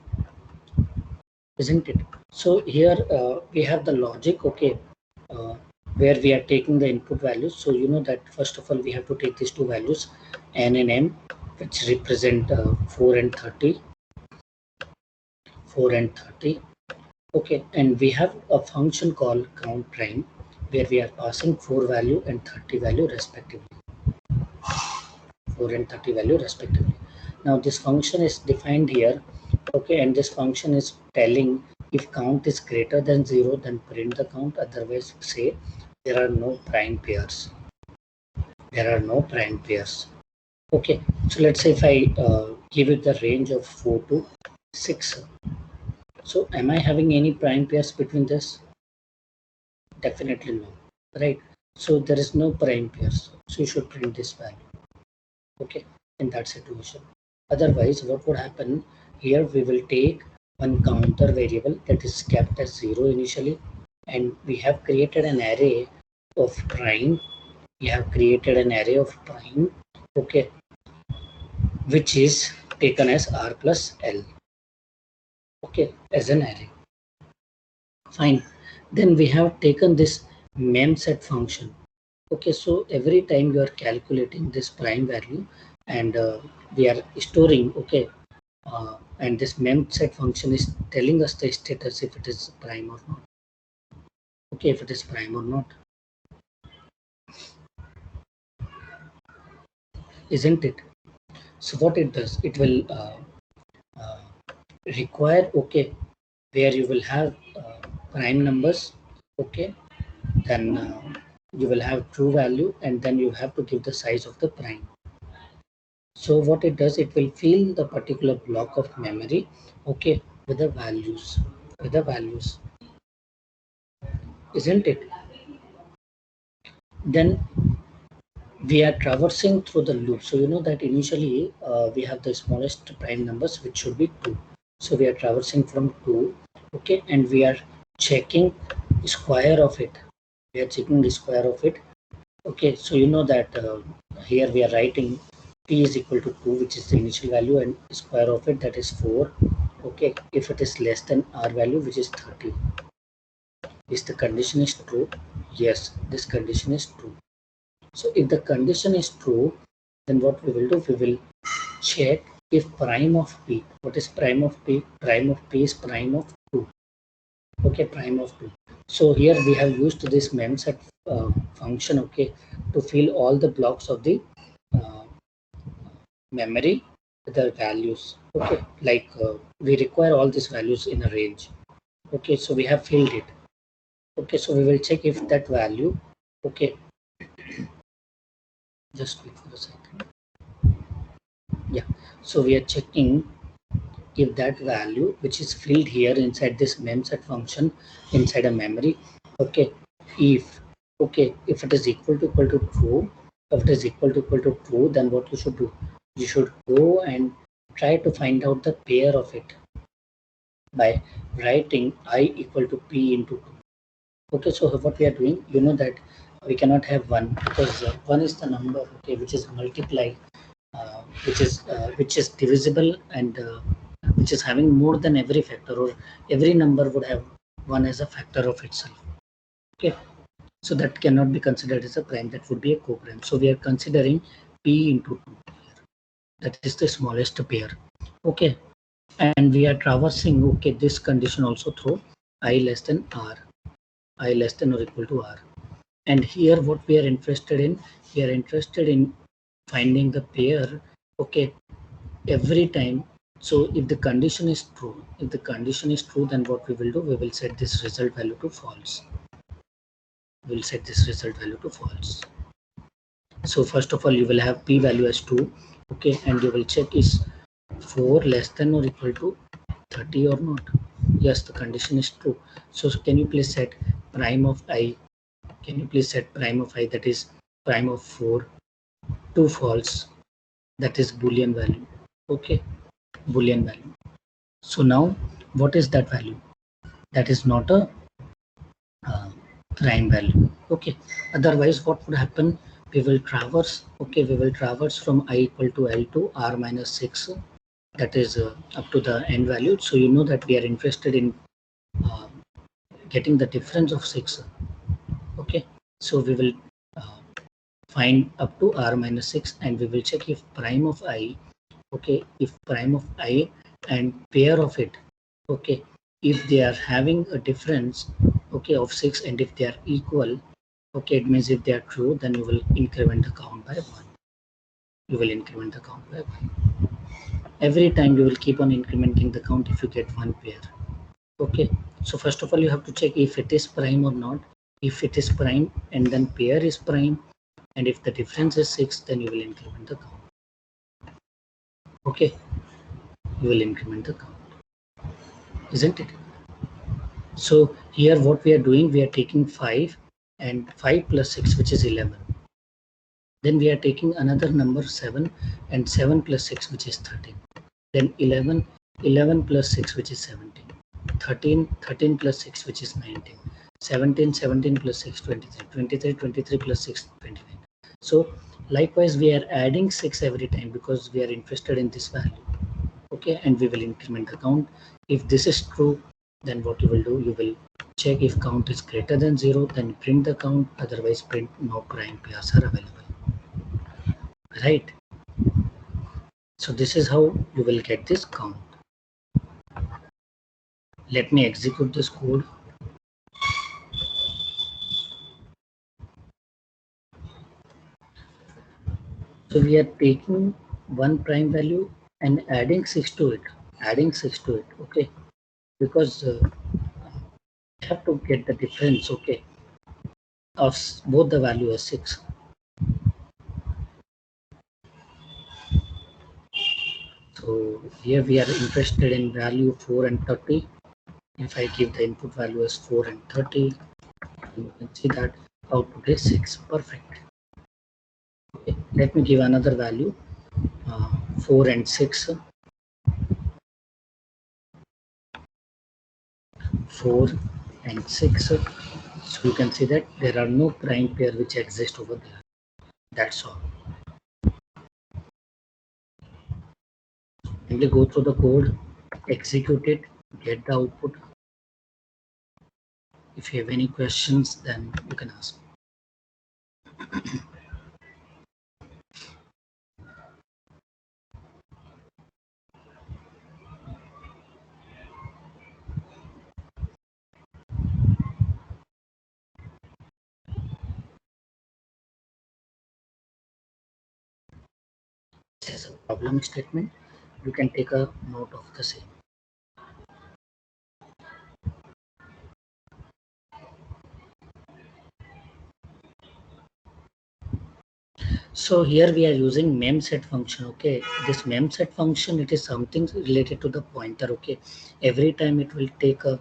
isn't it? So here we have the logic, okay, where we are taking the input values. So you know that first of all we have to take these two values, n and m, which represent 4 and 30. 4 and 30. Okay, and we have a function called count prime, where we are passing 4 value and 30 value respectively. 4 and 30 value respectively. Now this function is defined here. Okay, and this function is telling if count is greater than 0, then print the count. Otherwise, say there are no prime pairs. There are no prime pairs. Okay, so let's say if I give it the range of 4 to 6. So am I having any prime pairs between this? Definitely no, right? So there is no prime pairs. So you should print this value. Okay, in that situation. Otherwise, what would happen here? We will take one counter variable that is kept as 0 initially, and we have created an array of prime. We have created an array of prime, okay, which is taken as r plus l, okay, as an array. Fine. Then we have taken this memset function. Okay, so every time you are calculating this prime value, and we are storing, okay, and this memset function is telling us the status if it is prime or not. Okay, if it is prime or not, isn't it? So what it does, it will require, okay, where you will have prime numbers, okay, then you will have true value, and then you have to give the size of the prime. So what it does, it will fill the particular block of memory, okay, with the values, isn't it? Then we are traversing through the loop. So you know that initially we have the smallest prime numbers, which should be 2. So we are traversing from 2, okay, and we are checking square of it. We are checking the square of it. Okay, so you know that here we are writing p is equal to 2, which is the initial value, and square of it, that is 4. Okay, if it is less than r value, which is 30. Is the condition is true? Yes, this condition is true. So if the condition is true, then what we will do, we will check if prime of p. What is prime of p? Prime of p is prime of 2. Okay, prime of 2. So here we have used this memset function, okay, to fill all the blocks of the uh, memory with the values. Okay, like we require all these values in a range. Okay, so we have filled it. Okay, so we will check if that value, okay, just wait for a second. Yeah, so we are checking if that value which is filled here inside this memset function inside a memory, okay, if it is equal to true, if it is equal to true, then what you should do, you should go and try to find out the pair of it by writing I equal to p into 2. Okay, so what we are doing, you know that we cannot have 1 because 1 is the number, okay, which is multiplied, which is divisible, and which is having more than every factor, or every number would have 1 as a factor of itself. Okay, so that cannot be considered as a prime, that would be a co-prime. So we are considering p into 2 here. That is the smallest pair. Okay, and we are traversing, okay, this condition also through I less than r, I less than or equal to r. And here what we are interested in, we are interested in finding the pair, okay, every time. So if the condition is true, then what we will do, we will set this result value to false. We'll set this result value to false. So first of all, you will have p value as 2, okay, and you will check is 4 less than or equal to 30 or not. Yes, the condition is true. So can you please set prime of I, that is prime of 4 to false, that is boolean value. Okay, boolean value. So now what is that value? That is not a prime value. Okay, otherwise what would happen, we will traverse, okay, we will traverse from I equal to L to r minus 6, that is up to the end value. So you know that we are interested in uh, getting the difference of 6. Okay, so we will find up to r minus 6, and we will check if prime of I, okay, if prime of I and pair of it, okay, if they are having a difference, okay, of 6, and if they are equal, okay, it means if they are true, then you will increment the count by 1. You will increment the count by 1. Every time you will keep on incrementing the count if you get one pair. Okay, so first of all, you have to check if it is prime or not. If it is prime and then pair is prime, and if the difference is 6, then you will increment the count. Okay, you will increment the count, isn't it? So here what we are doing, we are taking 5 and 5 plus 6, which is 11. Then we are taking another number 7 and 7 plus 6, which is 13. Then 11 plus 6, which is 17. 13 plus 6, which is 19. 17 plus 6, 23 plus 6, 29. So likewise, we are adding 6 every time because we are interested in this value. Okay, and we will increment the count. If this is true, then what you will do, you will check if count is greater than 0, then print the count, otherwise print no prime pairs are available. Right? So this is how you will get this count. Let me execute this code. So we are taking one prime value and adding 6 to it, okay, because we have to get the difference, okay, of both the value as 6. Here we are interested in value 4 and 30. If I give the input value as 4 and 30, you can see that output is 6. Perfect. Okay, let me give another value, 4 and 6. 4 and 6. So you can see that there are no prime pair which exist over there. That's all. Simply go through the code, execute it, get the output. If you have any questions, then you can ask. This is a problem statement. You can take a note of the same. So here we are using memset function. Okay, this memset function, it is something related to the pointer. Okay, every time it will take a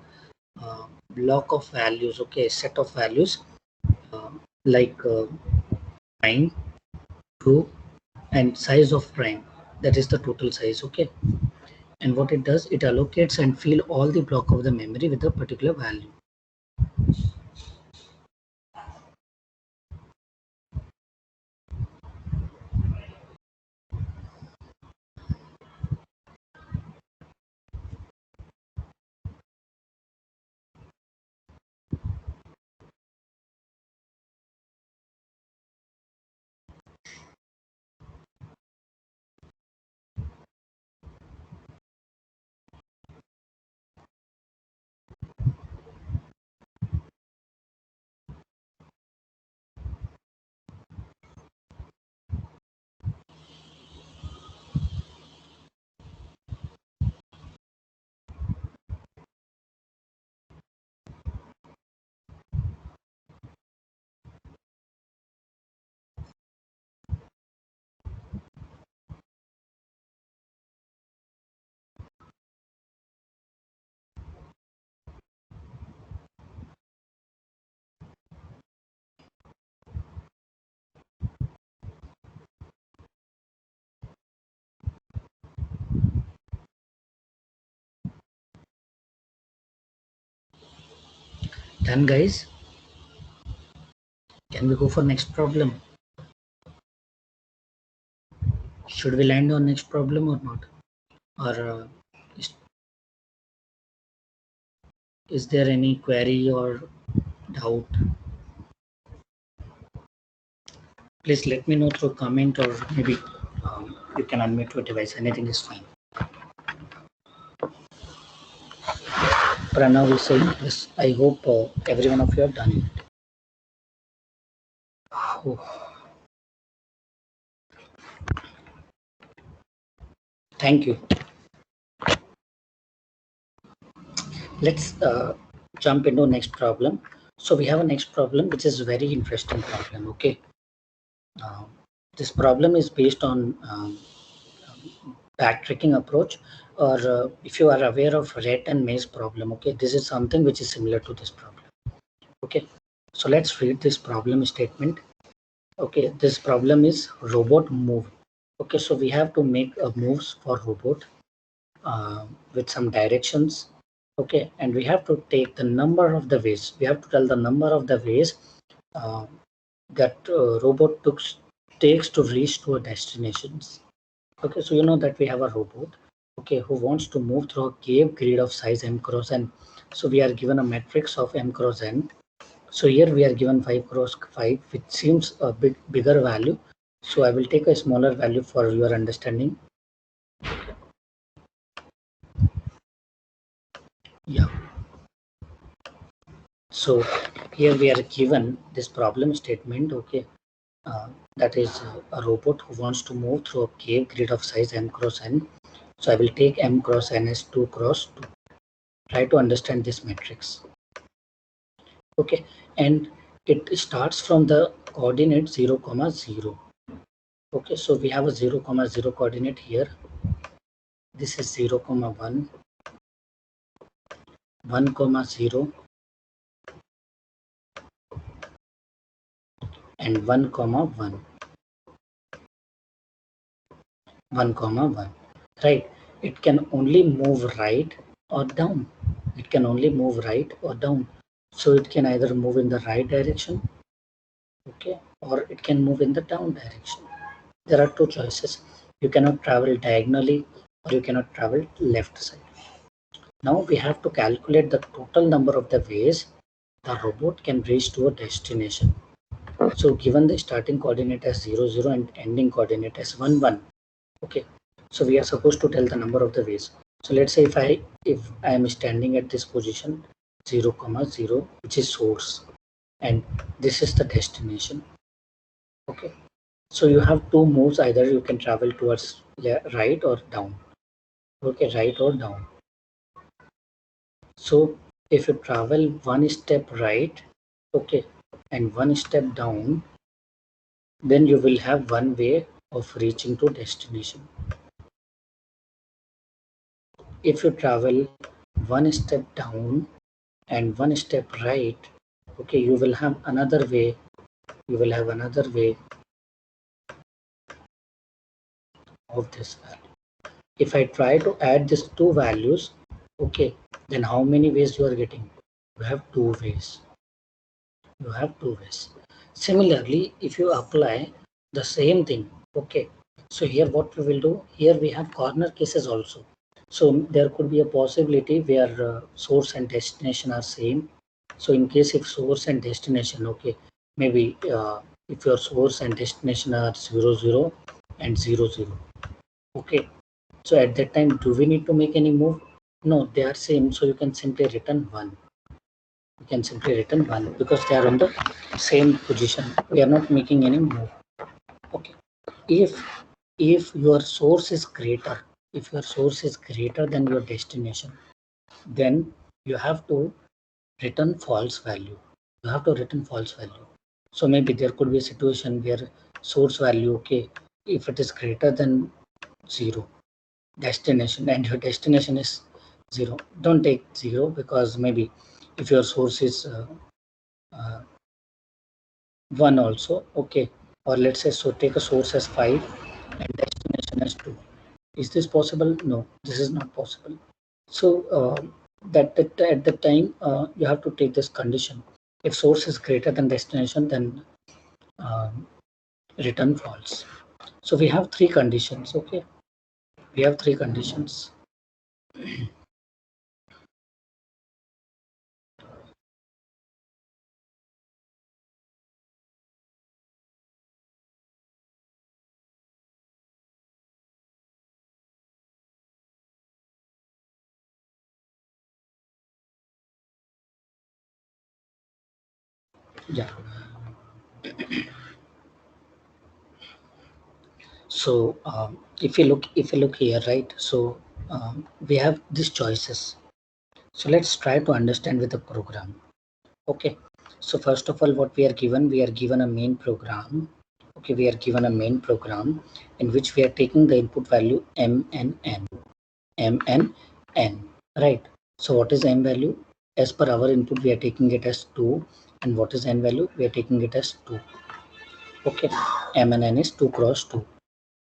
block of values. Okay, set of values like prime, true, and size of prime. That is the total size. Okay, and what it does, it allocates and fill all the block of the memory with a particular value. Done, guys. Can we go for next problem? Should we land on next problem or not? Or is there any query or doubt? Please let me know through comment, or maybe you can unmute your device. Anything is fine. Pranav is saying yes. I hope every one of you have done it. Oh. Thank you. Let's jump into next problem. So we have a next problem which is a very interesting problem. Okay, this problem is based on backtracking approach, or if you are aware of rat and maze problem. Okay, this is something which is similar to this problem. Okay, so let's read this problem statement. Okay, this problem is robot move. Okay, so we have to make moves for robot with some directions. Okay, and we have to take the number of the ways. We have to tell the number of the ways that robot takes to reach to a destinations. Okay, so you know that we have a robot, okay, who wants to move through a cave grid of size m cross n. So we are given a matrix of m cross n. So here we are given 5 cross 5, which seems a bit bigger value. So I will take a smaller value for your understanding. Yeah. So here we are given this problem statement. Okay, that is a robot who wants to move through a cave grid of size m cross n. So I will take m cross n as 2 cross 2. Try to understand this matrix. Okay, and it starts from the coordinate 0, 0. Okay, so we have a 0, 0 coordinate here. this is 0, 1, 1, 0, and 1, 1, 1, 1, right? It can only move right or down. It can only move right or down. So it can either move in the right direction, okay, or it can move in the down direction. There are two choices. You cannot travel diagonally or you cannot travel left side. Now we have to calculate the total number of the ways the robot can reach to a destination. So given the starting coordinate as 0, 0 and ending coordinate as 1, 1, okay, so we are supposed to tell the number of the ways. So let's say if I am standing at this position 0, 0, which is source, and this is the destination, okay, so you have two moves. Either you can travel towards right or down, okay, right or down. So if you travel one step right, okay, and one step down, then you will have one way of reaching to destination. If you travel one step down and one step right, okay, you will have another way. You will have another way of this value. If I try to add these two values, okay, then how many ways you are getting? You have two ways. You have two ways. Similarly, if you apply the same thing, okay, so here what we will do, here we have corner cases also. So there could be a possibility where source and destination are same. So in case if source and destination, okay, maybe if your source and destination are 0, 0 and 0, 0, okay, so at that time do we need to make any move? No, they are same, so you can simply return 1. You can simply return 1 because they are on the same position. We are not making any move. Okay, if your source is greater, if your source is greater than your destination, then you have to return false value. You have to return false value. So maybe there could be a situation where source value, okay, if it is greater than 0, destination, and your destination is 0, don't take 0, because maybe if your source is uh, 1 also, okay, or let's say, so take a source as 5 and destination as 2. Is this possible? No, this is not possible. So that at the time you have to take this condition. If source is greater than destination, then return false. So we have three conditions. Okay, we have three conditions. Yeah. So if you look here, right? So we have these choices. So let's try to understand with the program. Okay. So first of all, what we are given a main program. Okay, we are given a main program in which we are taking the input value m and n, right? So what is m value? As per our input, we are taking it as 2, and what is n value? We are taking it as 2. Okay, m and n is 2 cross 2.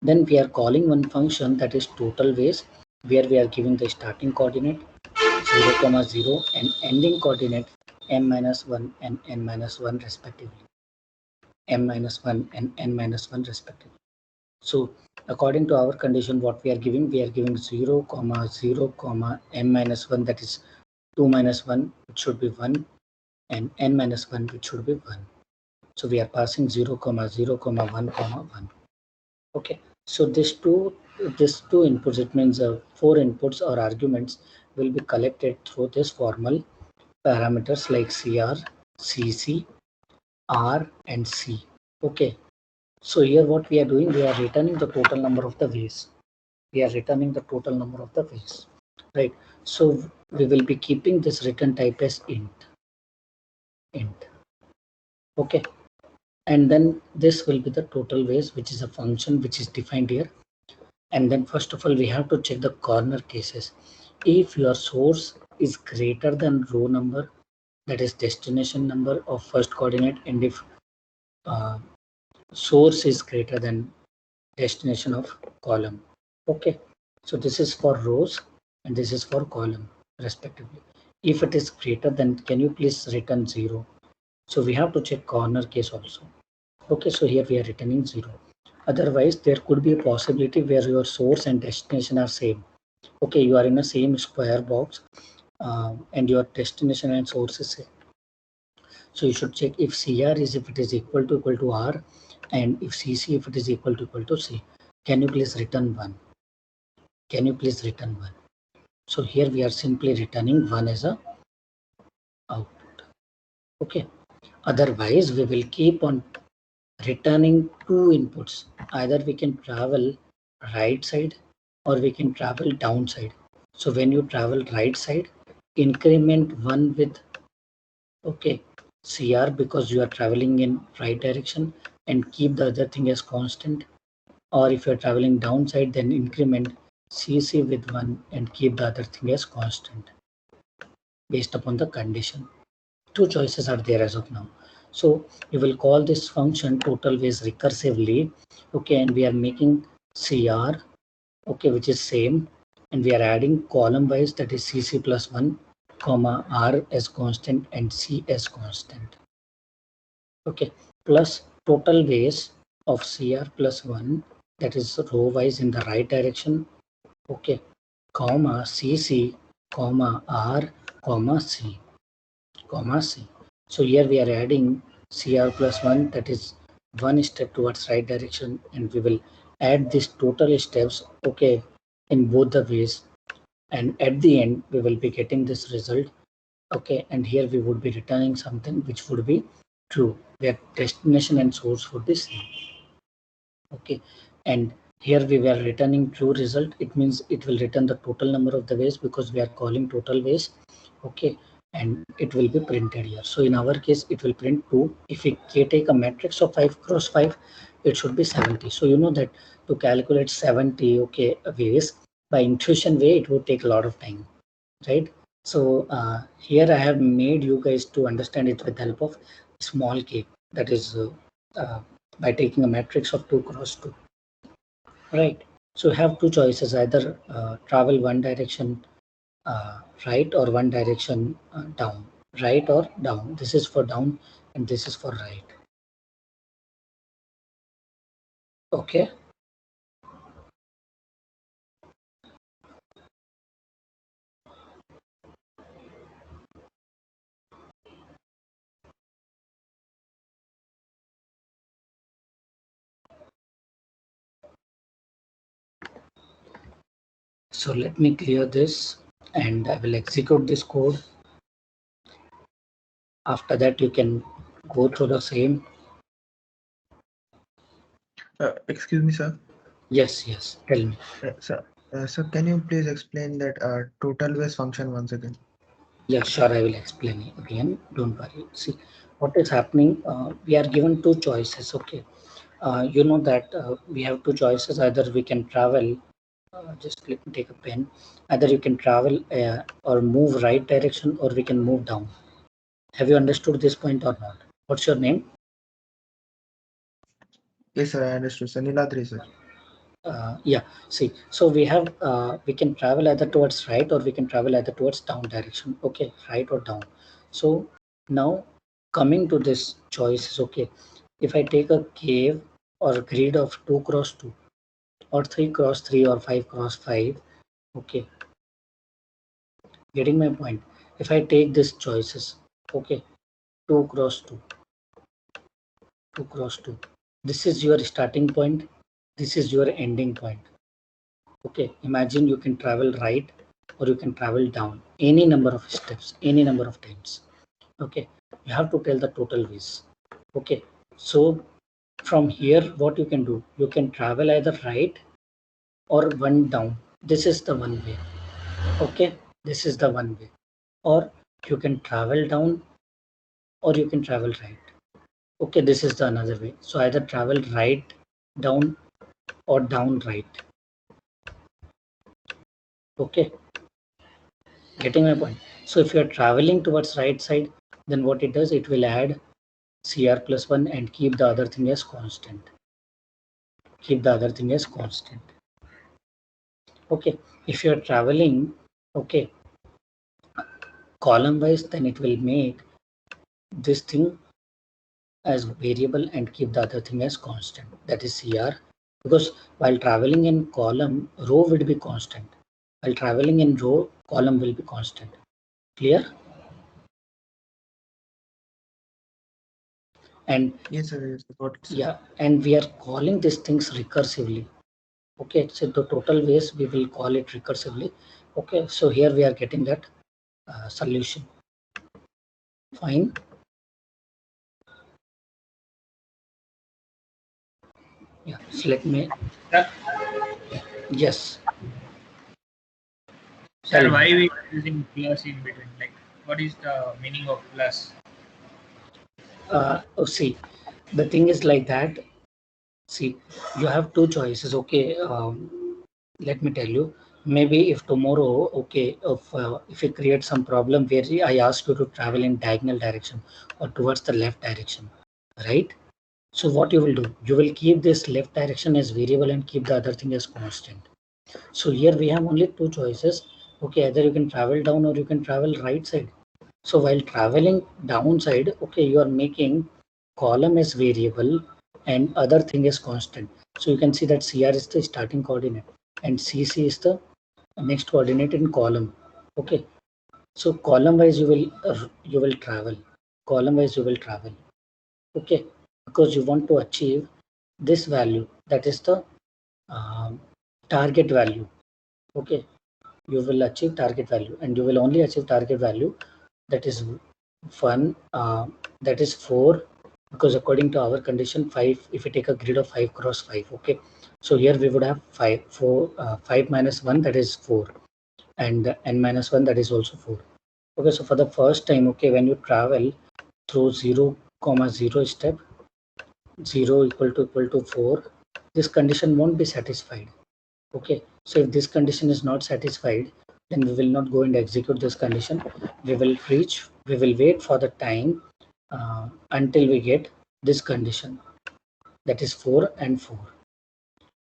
Then we are calling one function that is total ways, where we are giving the starting coordinate 0, 0 and ending coordinate m minus 1 and n minus 1 respectively. M minus 1 and n minus 1 respectively. So according to our condition, what we are giving 0, 0, m minus 1, that is 2 minus 1, which should be 1, and n minus 1, which should be 1. So we are passing 0, 0, 1, 1. Okay, so these two inputs, it means 4 inputs or arguments will be collected through this formal parameters like CR, CC, R and C. Okay, so here what we are doing, we are returning the total number of the ways. We are returning the total number of the ways, right? So we will be keeping this return type as int. Okay, and then this will be the total ways, which is a function which is defined here. And then first of all, we have to check the corner cases. If your source is greater than row number, that is destination number of first coordinate, and if source is greater than destination of column. Okay, so this is for rows and this is for column respectively. If it is greater, then can you please return 0? So we have to check corner case also. Okay, so here we are returning 0. Otherwise, there could be a possibility where your source and destination are same. Okay, you are in a same square box and your destination and source is same. So you should check if CR is if it is equal to R, and if CC if it is equal to C. Can you please return 1? Can you please return 1? So here we are simply returning 1 as a output. Okay. Otherwise, we will keep on returning 2 inputs. Either we can travel right side or we can travel down side. So when you travel right side, increment 1 with CR because you are traveling in right direction, and keep the other thing as constant. Or if you are traveling downside, then increment CC with 1 and keep the other thing as constant based upon the condition. 2 choices are there as of now. So you will call this function total ways recursively. Okay, and we are making CR, okay, which is same, and we are adding column wise, that is CC plus 1 comma R as constant and C as constant. Okay, plus total ways of CR plus 1, that is row wise in the right direction. Okay, comma CC comma R comma C comma C. So here we are adding CR plus 1, that is 1 step towards right direction, and we will add this total steps, okay, in both the ways, and at the end we will be getting this result. Okay, and here we would be returning something which would be true, where destination and source would be same. Okay, and here we were returning true result. It means it will return the total number of the ways because we are calling total ways. Okay, and it will be printed here. So in our case, it will print 2. If we take a matrix of 5 cross 5, it should be 70. So you know that to calculate 70 ways by intuition way, it would take a lot of time, right? So here I have made you guys to understand it with the help of small k, that is by taking a matrix of 2 cross 2, right? So have 2 choices, either travel one direction right or one direction down, right or down. This is for down and this is for right. Okay. So let me clear this and I will execute this code. After that, you can go through the same. Excuse me, sir. Yes, tell me. Sir, can you please explain that total ways function once again? Yeah, sure, I will explain it again. Don't worry. See, what is happening, we are given 2 choices. Okay. You know that we have 2 choices. Either we can travel, just let me take a pen. Either you can travel or move right direction, or we can move down. Have you understood this point or not? What's your name? Yes, sir, I understood. Sir, Niladri, sir. Yeah, see, so we have we can travel either towards right or we can travel either towards down direction. Okay, right or down. So now coming to this choices, okay, if I take a cave or grid of 2 cross 2 or 3 cross 3 or 5 cross 5, okay, getting my point. If I take these choices, okay, 2 cross 2, 2 cross 2, this is your starting point, this is your ending point. Okay, imagine you can travel right or you can travel down any number of steps, any number of times. Okay, you have to tell the total ways. Okay, so from here, what you can do, you can travel either right or one down. This is the one way. Okay, this is the one way. Or you can travel down or you can travel right. Okay, this is the another way. So either travel right down or down right. Okay, getting my point? So if you are traveling towards right side, then what it does, it will add CR plus 1 and keep the other thing as constant. Keep the other thing as constant. Okay, if you are traveling, okay, column wise, then it will make this thing as variable and keep the other thing as constant, that is CR, because while traveling in column, row will be constant. While traveling in row, column will be constant. Clear? And Yes, sir. Yes, sir. Got it, sir. yeah, and we are calling these things recursively. Okay, so the total ways we will call it recursively. Okay, so here we are getting that solution. Fine. Yeah, so let me, Sir, yes, tell sir, me. why we are using plus in between? Like, what is the meaning of plus? Oh, see, the thing is like that. See, you have two choices. Okay, let me tell you. Maybe if tomorrow, okay, if you create some problem where I ask you to travel in diagonal direction or towards the left direction, right? So what you will do? You will keep this left direction as variable and keep the other thing as constant. So here we have only two choices. Okay, either you can travel down or you can travel right side. So while traveling downside, okay, you are making column as variable and other thing is constant. So you can see that CR is the starting coordinate and CC is the next coordinate in column. Okay, so column wise you will travel. Column wise you will travel. Okay, because you want to achieve this value, that is the um, target value. Okay, you will achieve target value and you will only achieve target value, that is one, that is 4, because according to our condition 5, if we take a grid of 5 cross 5, okay, so here we would have 5 4 5 minus 1, that is 4, and n minus 1, that is also 4. Okay, so for the first time, okay, when you travel through 0 comma 0 step, 0 equal to 4, this condition won't be satisfied. Okay, so if this condition is not satisfied, then we will not go and execute this condition. We will wait for the time until we get this condition, that is 4 and 4.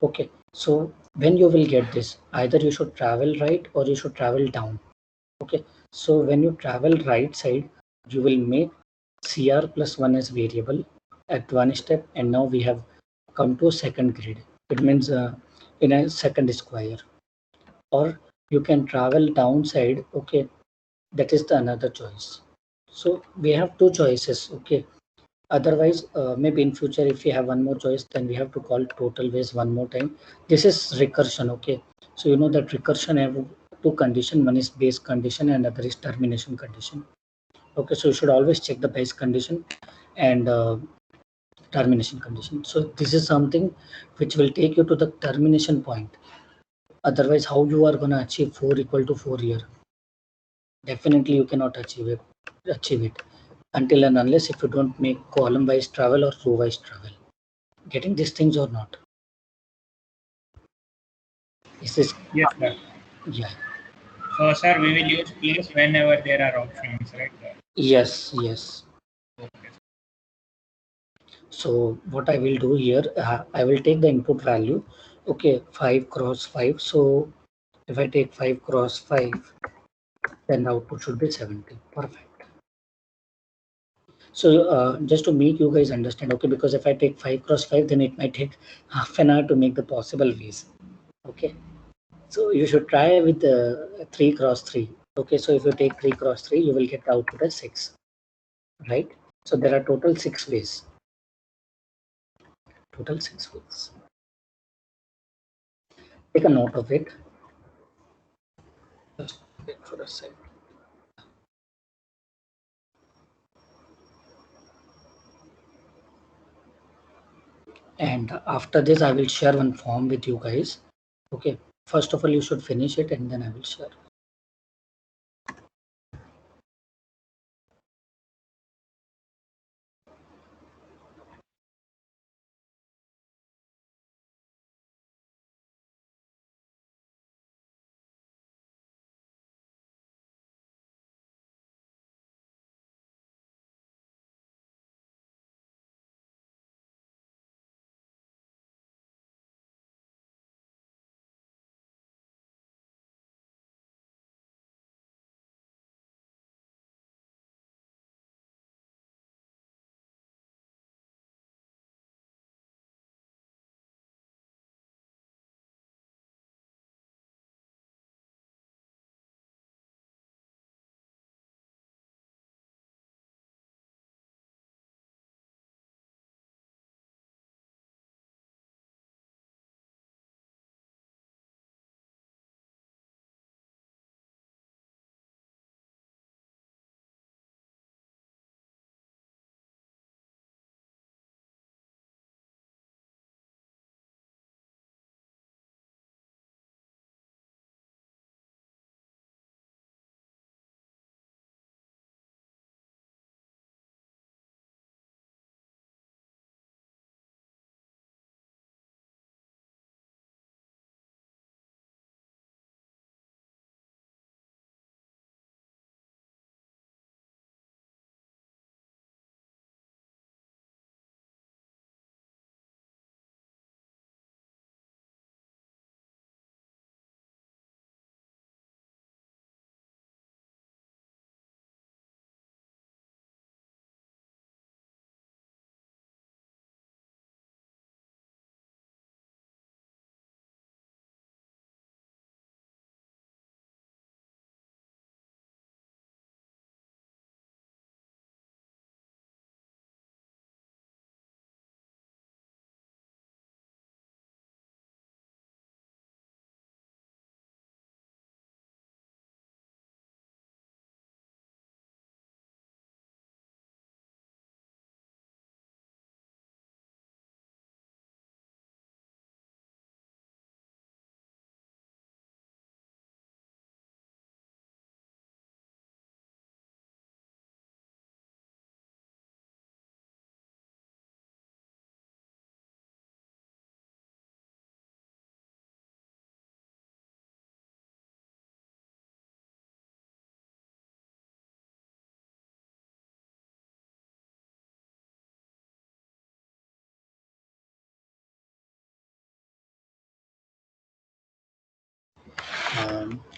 Okay, so when you will get this, either you should travel right or you should travel down. Okay, so when you travel right side, you will make CR plus 1 as variable at one step, and now we have come to second grid. It means in a second square. Or you can travel downside. Okay, that is the another choice. So we have two choices. Okay, otherwise maybe in future if we have one more choice, then we have to call total ways one more time. This is recursion. Okay, so you know that recursion have two condition, one is base condition and other is termination condition. Okay, so you should always check the base condition and termination condition. So this is something which will take you to the termination point. Otherwise, how you are going to achieve 4 equal to 4 here? Definitely you cannot achieve it until and unless if you don't make column wise travel or row wise travel. Getting these things or not? Is this, Yes, sir. yeah, So, sir, we will use place whenever there are options, right? yes. Okay. So what I will do here, I will take the input value. Okay, 5 cross 5. So if I take 5 cross 5, then the output should be 70. Perfect. So just to make you guys understand, okay, because if I take 5 cross 5, then it might take half an hour to make the possible ways. Okay, so you should try with the 3 cross 3. Okay, so if you take 3 cross 3, you will get the output as 6, right? So there are total 6 ways. Total 6 ways. Take a note of it. Just wait for a second. And after this, I will share one form with you guys. Okay, first of all, you should finish it and then I will share.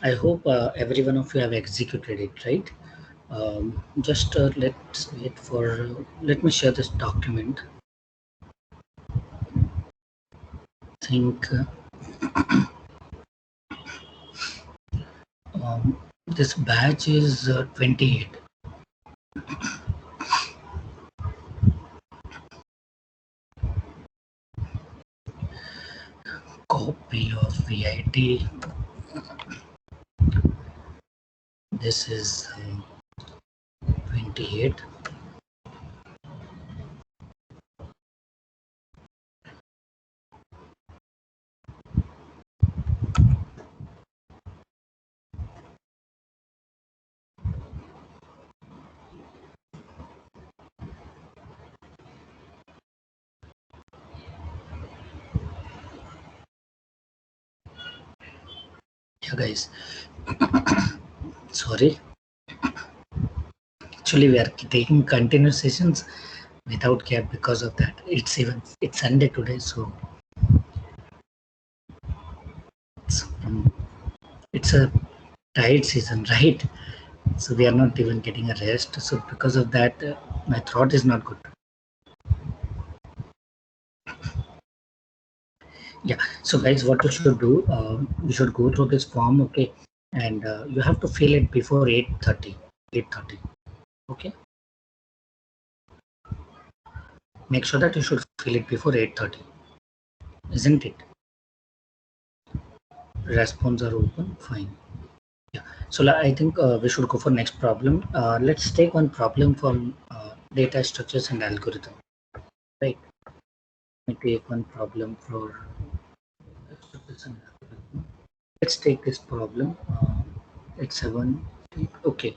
I hope every one of you have executed it, right? Just let's wait for, let me share this document. I think this batch is 28. Copy of VIT. This is 28. Yeah, guys. Sorry. Actually, we are taking continuous sessions without gap because of that. It's Sunday today, so it's a tight season, right? So we are not even getting a rest. So because of that, my throat is not good. Yeah. So guys, what you should do, you should go through this form, okay? And you have to fill it before 8:30. 8:30. Okay. Make sure that you should fill it before 8:30. Isn't it? Response are open. Fine. Yeah. So I think we should go for next problem. Let's take one problem from data structures and algorithm. Right. Let me take one problem for. Let's take this problem. It's a one. Okay.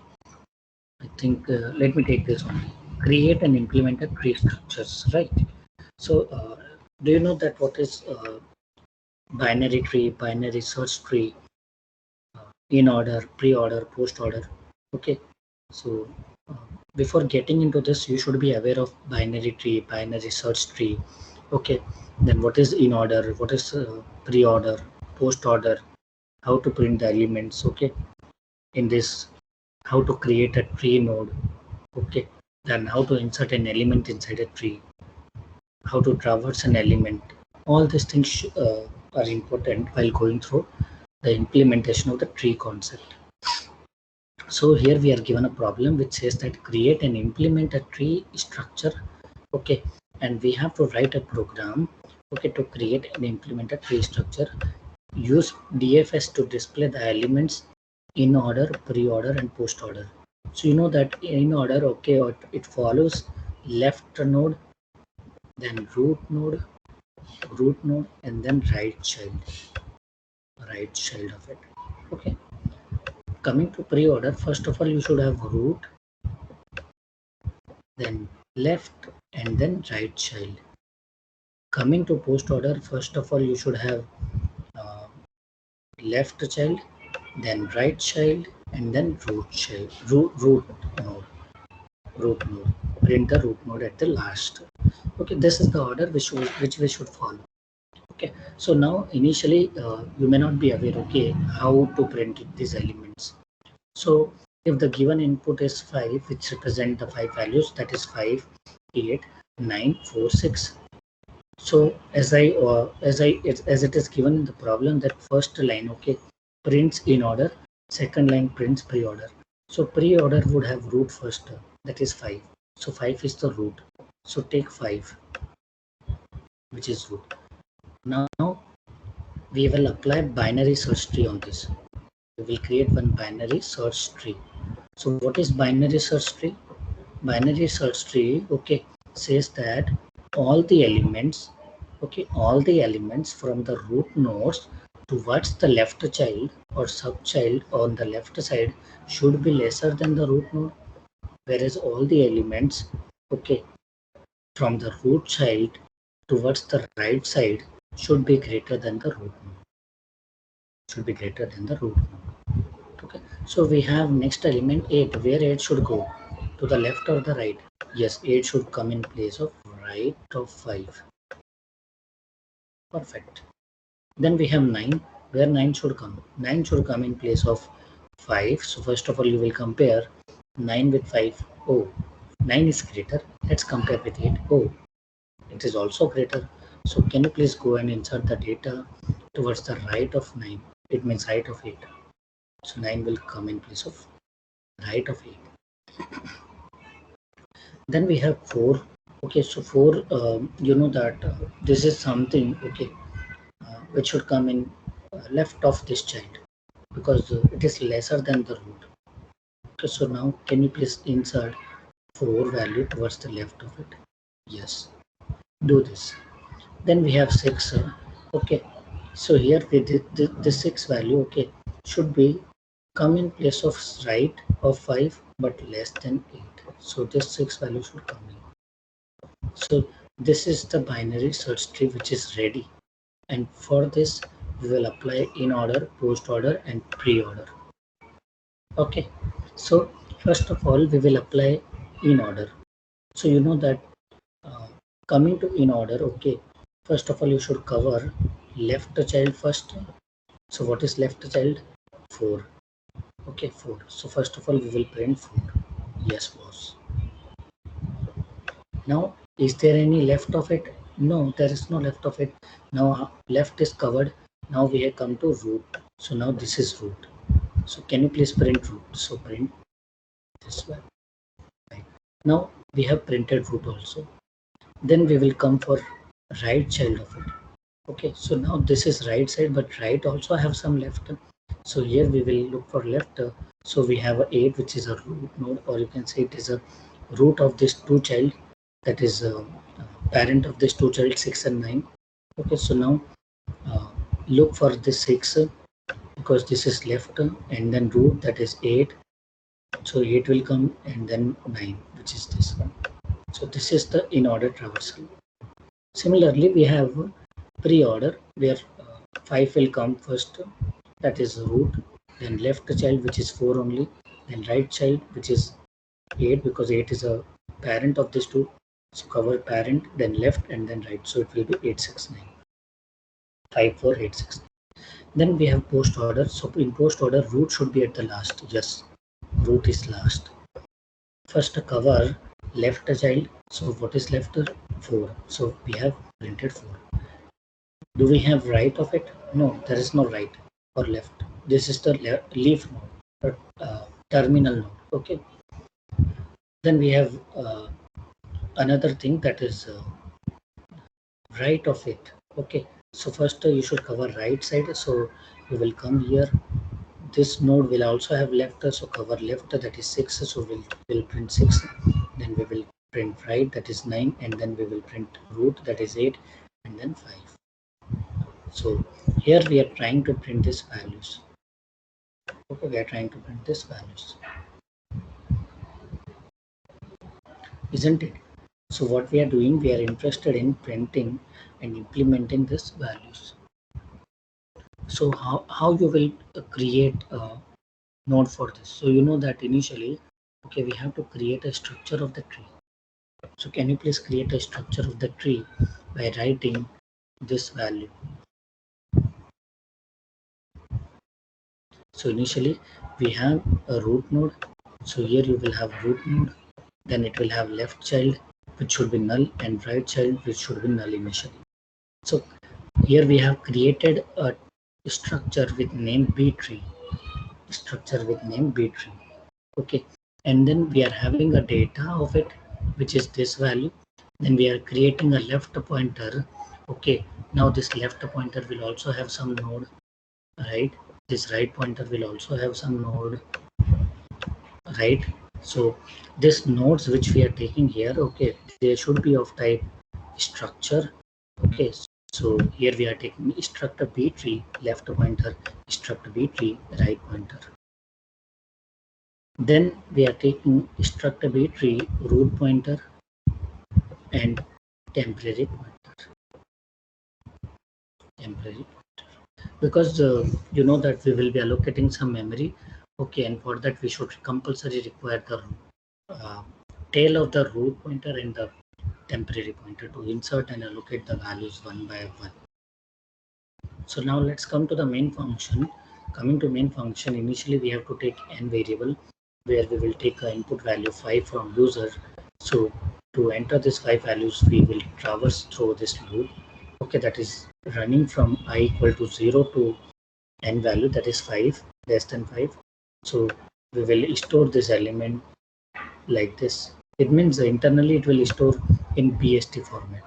I think let me take this one. Create and implement a tree structures. Right. So do you know that what is binary tree, binary search tree, in order, pre-order, post-order? Okay. So before getting into this, you should be aware of binary tree, binary search tree. Okay. Then what is in order? What is pre-order, post-order? How to print the elements? Okay. In this, how to create a tree node. Okay. Then how to insert an element inside a tree. How to traverse an element. All these things are important while going through the implementation of the tree concept. So here we are given a problem which says that create and implement a tree structure. Okay. And we have to write a program, okay, to create and implement a tree structure. Use DFS to display the elements in order, pre-order and post-order. So you know that in order, okay, it follows left node, then root node, and then right child of it. Okay. Coming to pre-order, first of all, you should have root, then left, and then right child. Coming to post-order, first of all, you should have left child, then right child, and then root child, root node. Print the root node at the last. Okay, this is the order which we should follow. Okay, so now initially you may not be aware, okay, how to print these elements. So if the given input is 5, which represent the 5 values, that is 5, 8, 9, 4, 6. So as it is given in the problem, that first line, okay, prints in order, second line prints pre-order. So pre-order would have root first, that is 5. So 5 is the root. So take 5, which is root. Now we will apply binary search tree on this. We will create one binary search tree. So what is binary search tree? Binary search tree, okay, says that all the elements, okay, all the elements from the root nodes towards the left child or subchild on the left side should be lesser than the root node, whereas all the elements, okay, from the root child towards the right side should be greater than the root node. Should be greater than the root node. Okay, so we have next element 8. Where 8 should go? To the left or the right? Yes, 8 should come in place of right of 5. Perfect. Then we have 9. where 9 should come. 9 should come in place of 5. So first of all, you will compare 9 with 5. Oh, 9 is greater. Let's compare with 8. Oh, it is also greater. So can you please go and insert the data towards the right of 9? It means right of 8. So 9 will come in place of right of 8. Then we have 4. Okay, so 4, you know that this is something, okay, which should come in left of this child, because it is lesser than the root. Okay, so now can you please insert 4 value towards the left of it? Yes, do this. Then we have 6. Okay, so here the 6 value, okay, should be come in place of right of 5 but less than 8. So this 6 value should come in. So this is the binary search tree which is ready, and for this we will apply in order, post order and pre-order. Okay, so first of all we will apply in order. So you know that coming to in order, okay, first of all you should cover left child first. So what is left child? 4. Okay, 4. So first of all we will print 4. Yes, boss. Now is there any left of it? No, there is no left of it. Now left is covered. Now we have come to root. So now this is root. So can you please print root? So print this one. Right. Now we have printed root also. Then we will come for right child of it. Okay, so now this is right side, but right also have some left. So here we will look for left. So we have a 8, which is a root node, or you can say it is a root of this 2 child, that is a parent of this 2 child, 6 and 9. Okay, so now look for this 6, because this is left, and then root, that is 8. So 8 will come, and then 9, which is this one. So this is the in order traversal. Similarly, we have pre-order, where 5 will come first, that is root, then left child, which is 4 only, then right child, which is 8, because 8 is a parent of this 2. So cover parent, then left, and then right. So it will be 8, 6, 9. 5, 4, 8, 6. Then we have post order. So in post order, root should be at the last. Yes, root is last. First cover left child. So what is left? 4. So we have printed 4. Do we have right of it? No, there is no right or left. This is the leaf node, terminal node. Okay. Then we have another thing, that is right of it. Okay. So first you should cover right side. So you will come here. This node will also have left. So cover left, that is 6. So we'll print 6. Then we will print right, that is 9. And then we will print root, that is 8. And then 5. So here we are trying to print these values. Okay, we are trying to print these values, isn't it? So what we are doing, we are interested in printing and implementing these values. So how you will create a node for this? So you know that initially, okay, we have to create a structure of the tree. So can you please create a structure of the tree by writing this value? So initially we have a root node. So here you will have root node, then it will have left child, which should be null, and right child, which should be null initially. So here we have created a structure with name B tree, okay, and then we are having a data of it, which is this value. Then we are creating a left pointer. Okay, now this left pointer will also have some node, right? This right pointer will also have some node, right? So this nodes which we are taking here, okay, they should be of type structure. Okay, so here we are taking structure B tree, left pointer, structure B tree, right pointer. Then we are taking structure B tree, root pointer, and temporary pointer. Because you know that we will be allocating some memory. Okay, and for that we should compulsory require the tail of the root pointer and the temporary pointer to insert and allocate the values one by one. So now let's come to the main function. Coming to main function, initially we have to take n variable where we will take an input value 5 from user. So to enter this 5 values, we will traverse through this loop. Okay, that is running from I equal to 0 to n value, that is 5, less than 5. So we will store this element like this. It means internally it will store in BST format.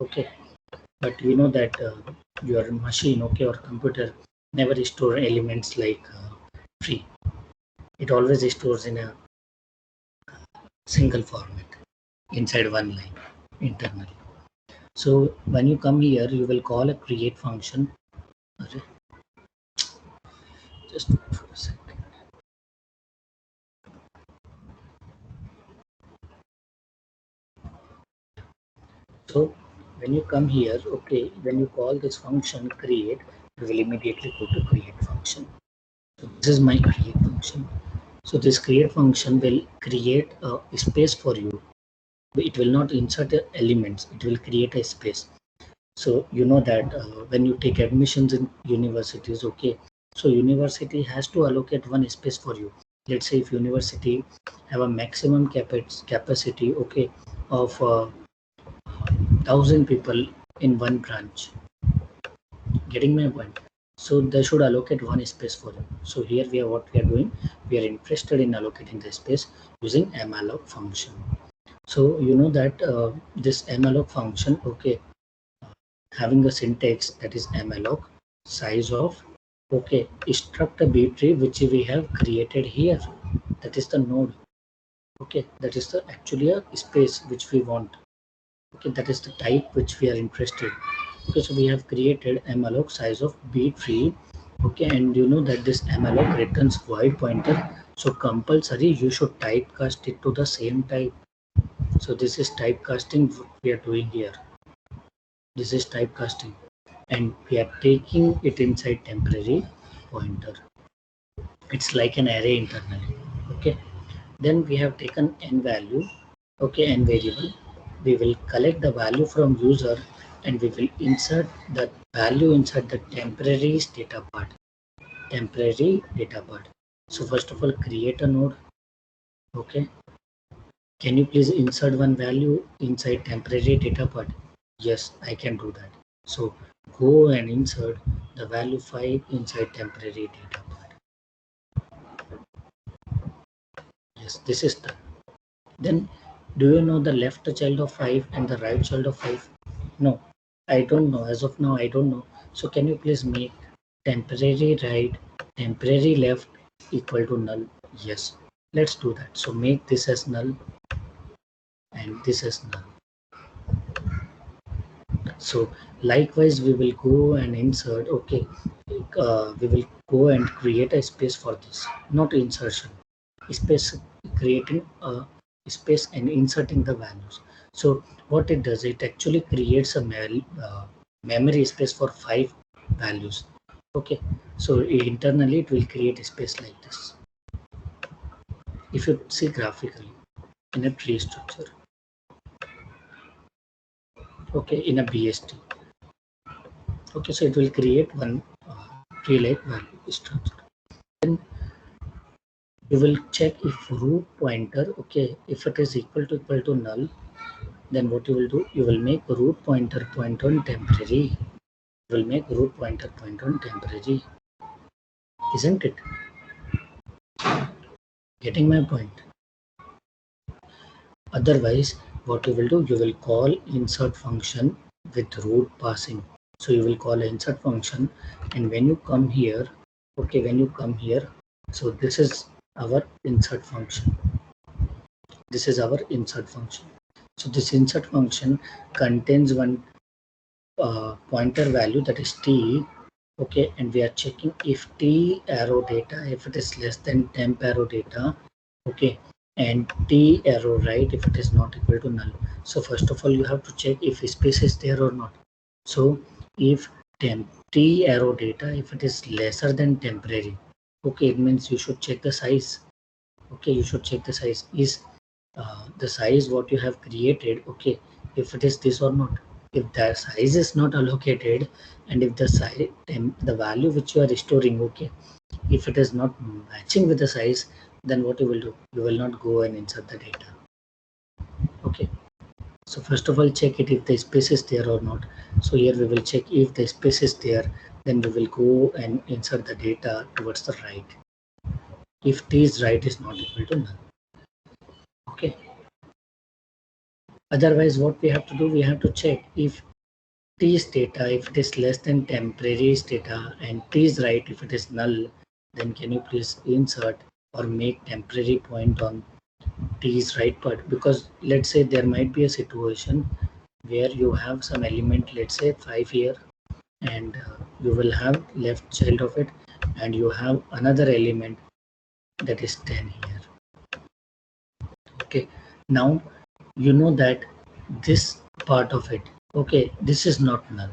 Okay, but you know that your machine, okay, or computer never store elements like free. It always stores in a single format inside one line internally. So when you come here, you will call a create function. Just wait for a second. So when you come here, okay, when you call this function create, you will immediately go to create function. So this is my create function. So this create function will create a space for you. It will not insert elements, it will create a space. So you know that when you take admissions in universities, okay, so university has to allocate one space for you. Let's say if university have a maximum capacity, okay, of 1,000 people in one branch. Getting my point? So they should allocate one space for you. So here we are, what we are doing, we are interested in allocating the space using malloc function. So you know that this malloc function, okay, having a syntax that is malloc size of, okay, struct a B tree which we have created here. That is the node. Okay, that is the actually a space which we want. Okay, that is the type which we are interested. Okay, so we have created malloc size of B tree. Okay, and you know that this malloc returns void pointer. So compulsory you should typecast it to the same type. So this is typecasting we are doing here. This is typecasting, and we are taking it inside temporary pointer. It's like an array internally. Okay, then we have taken n value, okay, n variable. We will collect the value from user and we will insert the value inside the temporary data part. Temporary data part. So first of all, create a node. Okay, can you please insert one value inside temporary data part? Yes, I can do that. So go and insert the value 5 inside temporary data part. Yes, this is done. Then do you know the left child of 5 and the right child of 5? No, I don't know. As of now, I don't know. So can you please make temporary right, temporary left equal to null? Yes, let's do that. So make this as null and this as null. So likewise, we will go and insert, okay, we will go and create a space for this, not insertion, space, creating a space and inserting the values. So what it does, it actually creates a memory space for 5 values. Okay, so internally it will create a space like this. If you see graphically in a tree structure, okay, in a BST. Okay, so it will create one tree like value structure. Then you will check if root pointer, okay, if it is equal to null, then what you will do, you will make root pointer point on temporary. You will make root pointer point on temporary, isn't it? Getting my point? Otherwise, what you will do, you will call insert function with root passing. So you will call insert function, and when you come here, okay, when you come here, so this is our insert function. This is our insert function. So this insert function contains one pointer value, that is t. Okay, and we are checking if t arrow data, if it is less than temp arrow data, okay, and t arrow right if it is not equal to null. So first of all, you have to check if space is there or not. So if temp t arrow data, if it is lesser than temporary, okay, it means you should check the size. Okay, you should check the size. Is the size what you have created, okay, if it is this or not. if the size is not allocated, and if the size, the value which you are storing, okay, if it is not matching with the size, then what you will do? You will not go and insert the data. Okay. So first of all, check it if the space is there or not. So here we will check if the space is there, then we will go and insert the data towards the right. If t is right is not equal to null. Okay. Otherwise, what we have to do, we have to check if t is data, if it is less than temporary is data, and t is right if it is null, then can you please insert or make temporary point on t is right part? Because let's say there might be a situation where you have some element, let's say 5 here, and you will have left child of it, and you have another element that is 10 here. Okay, now you know that this part of it, okay, this is not null,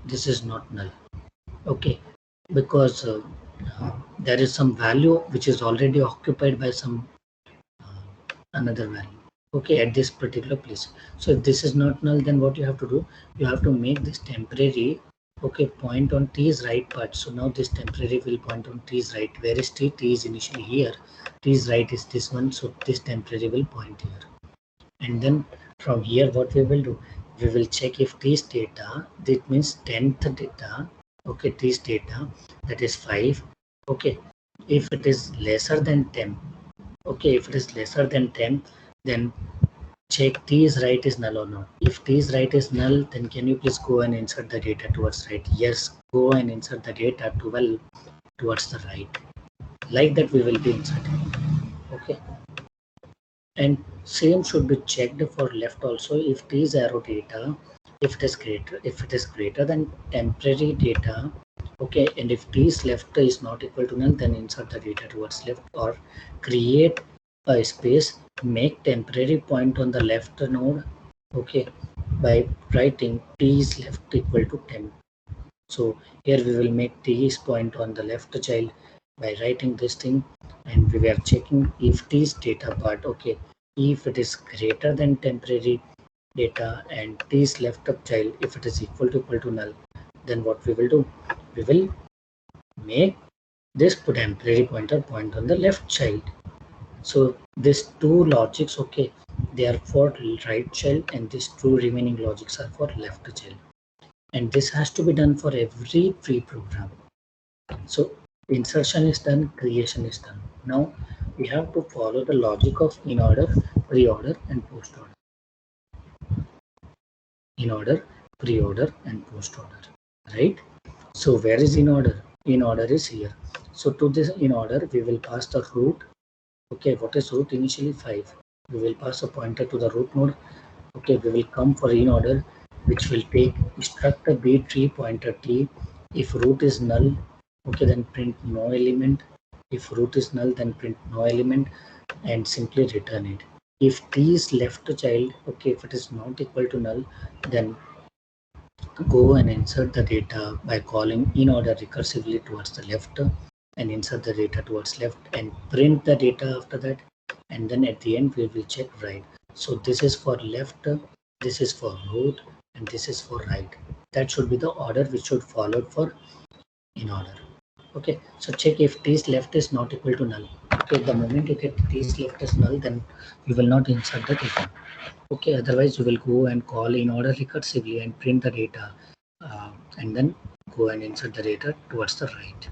this is not null, okay, because there is some value which is already occupied by some another value, okay, at this particular place. So if this is not null, then what you have to do, you have to make this temporary, okay, point on t is right part. So now this temporary will point on t is right. Where is t? T is initially here, t is right is this one, so this temporary will point here. And then from here what we will do, we will check if t is data, that means 10th data, okay, t is data, that is 5, okay. If it is lesser than 10, okay, if it is lesser than 10, then check t is right is null or not. If t is right is null, then can you please go and insert the data towards right? Yes, go and insert the data 12 towards the right. Like that we will be inserting. Okay. And same should be checked for left also. If t is arrow data, if it is greater than temporary data, okay, and if t is left is not equal to null, then insert the data towards left, or create a space, make temporary point on the left node, okay, by writing t is left equal to 10. So here we will make t is point on the left child by writing this thing, and we are checking if t is data part, okay, if it is greater than temporary data and t is left up child, if it is equal to null, then what we will do, we will make this temporary pointer point on the left child. So these two logics, okay, they are for right child, and these two remaining logics are for left child. And this has to be done for every free program. So insertion is done, creation is done. Now we have to follow the logic of in order, pre-order, and post-order. In order, pre-order, and post-order, right? So where is in order? In order is here. So to this in order, we will pass the root. Okay, what is root? Initially 5. We will pass a pointer to the root node. Okay, we will come for in order, which will take struct a b tree pointer t. If root is null, okay, then print no element. If root is null, then print no element, and simply return it. If t is left child, okay, if it is not equal to null, then go and insert the data by calling in order recursively towards the left, and insert the data towards left and print the data after that, and then at the end we will check right. So this is for left, this is for root, and this is for right. That should be the order which should follow for in order. Okay, so check if t is left is not equal to null. Okay, the moment you get t is left is null, then you will not insert the data. Okay, otherwise you will go and call in order recursively and print the data, and then go and insert the data towards the right.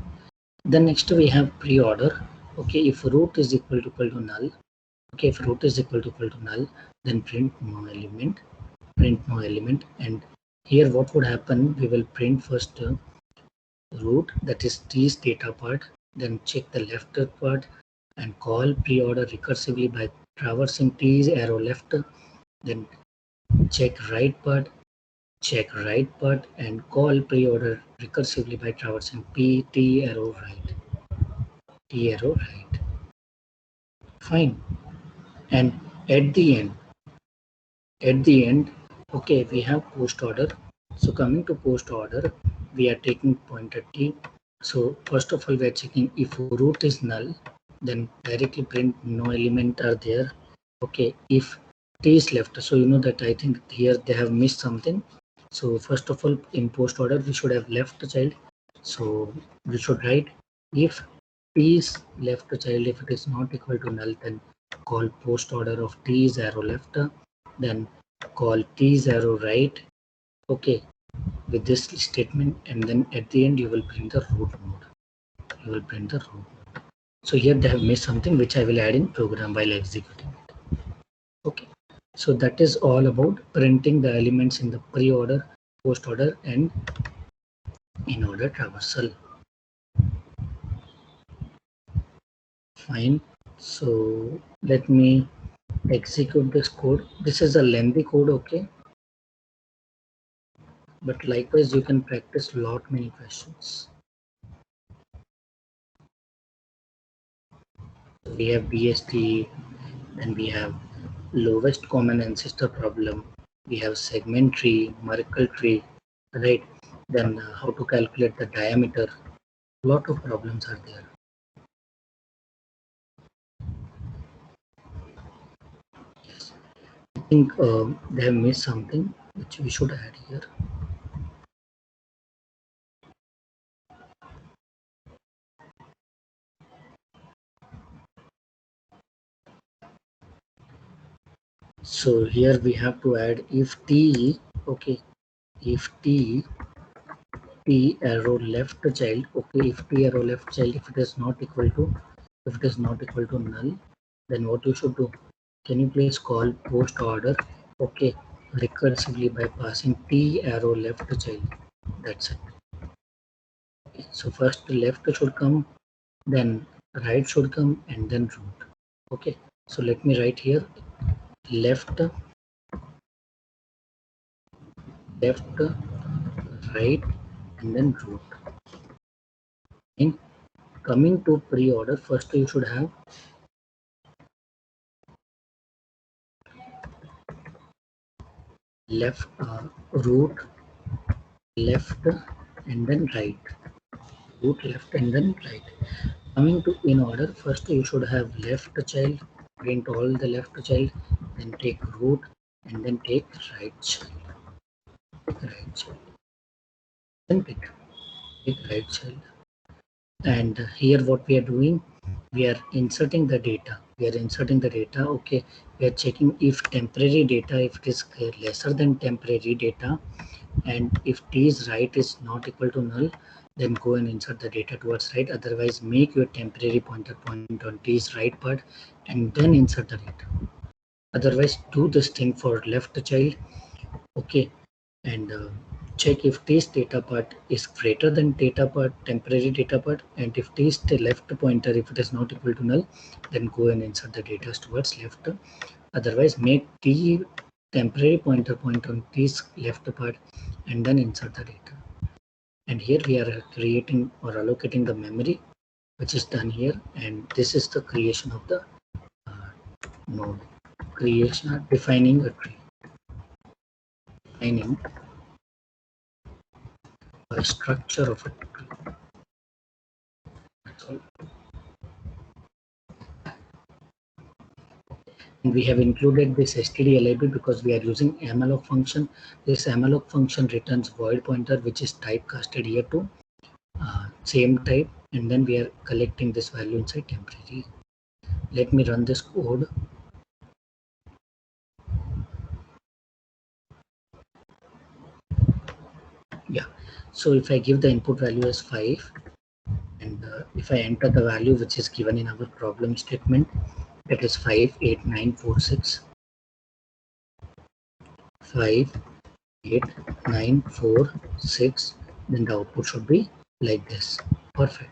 Then next we have pre-order. Okay, if root is equal to null, okay, if root is equal to null, then print no element, and here what would happen, we will print first root, that is t's data part, then check the left part and call pre-order recursively by traversing t's arrow left, then check right part, and call pre-order recursively by traversing t arrow right. Fine. And at the end, okay, we have post order. So coming to post order, we are taking pointer t. So first of all, we are checking if root is null, then directly print no element are there. Okay, if T is left. So you know that I think here they have missed something. So first of all, in post order, we should have left child. So we should write if T is left child, if it is not equal to null, then call post order of T is arrow left, then call T is arrow right. Okay, with this statement, and then at the end you will print the root node. You will print the root node. So here they have missed something which I will add in program while executing it. Okay. So that is all about printing the elements in the pre-order, post-order, and in-order traversal. Fine. So let me execute this code. This is a lengthy code, okay? But likewise, you can practice many questions. We have BST, then we have lowest common ancestor problem, we have segment tree, Merkle tree, right? Then how to calculate the diameter. A lot of problems are there. Yes, I think they have missed something which we should add here. So here we have to add if T, okay, if T arrow left child, okay, if T arrow left child, if it is not equal to null, then what you should do? Can you please call post order, okay, recursively by passing T arrow left child. That's it. Okay, so first left should come, then right should come, and then root. Okay, so let me write here left, right, and then root. In coming to pre-order, first you should have left, root, left, and then right. Root, left, and then right. Coming to in order, first you should have left child, print all the left child, then take root, and then take right child. Right child. Then take right child. And here what we are doing, we are inserting the data. Okay, we are checking if temporary data, if it is lesser than temporary data, and if T is right is not equal to null, then go and insert the data towards right. Otherwise, make your temporary pointer point on T's right part and then insert the data. Otherwise, do this thing for left child, okay, and check if T's data part is greater than data part, temporary data part, and if T's the left pointer, if it is not equal to null, then go and insert the data towards left. Otherwise, make T temporary pointer point on T's left part and then insert the data. And here we are creating or allocating the memory, which is done here, and this is the creation of the node. Creation, defining a tree, defining a structure of a tree. That's all. And we have included this stdlib because we are using malloc function. This malloc function returns void pointer, which is typecasted here to same type, and then we are collecting this value inside temporary. Let me run this code. Yeah, so if I give the input value as 5, and if I enter the value which is given in our problem statement, that is 58946, 58946, then the output should be like this. Perfect.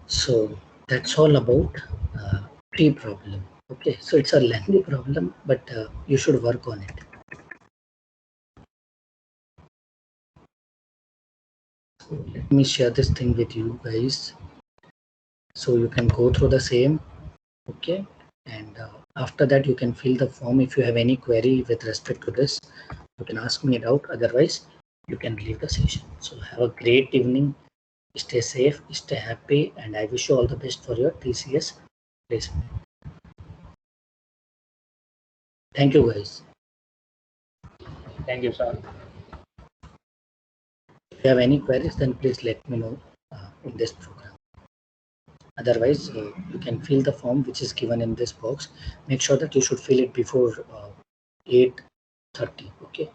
So that's all about tree problem. Okay, so it's a lengthy problem, but you should work on it. So let me share this thing with you guys, so you can go through the same. Okay, and after that you can fill the form. If you have any query with respect to this, you can ask me it out. Otherwise, you can leave the session. So have a great evening. Stay safe, stay happy, and I wish you all the best for your TCS placement. Thank you, guys. Thank you, sir. If you have any queries, then please let me know in this program. Otherwise, you can fill the form which is given in this box. Make sure that you should fill it before 8:30. Okay.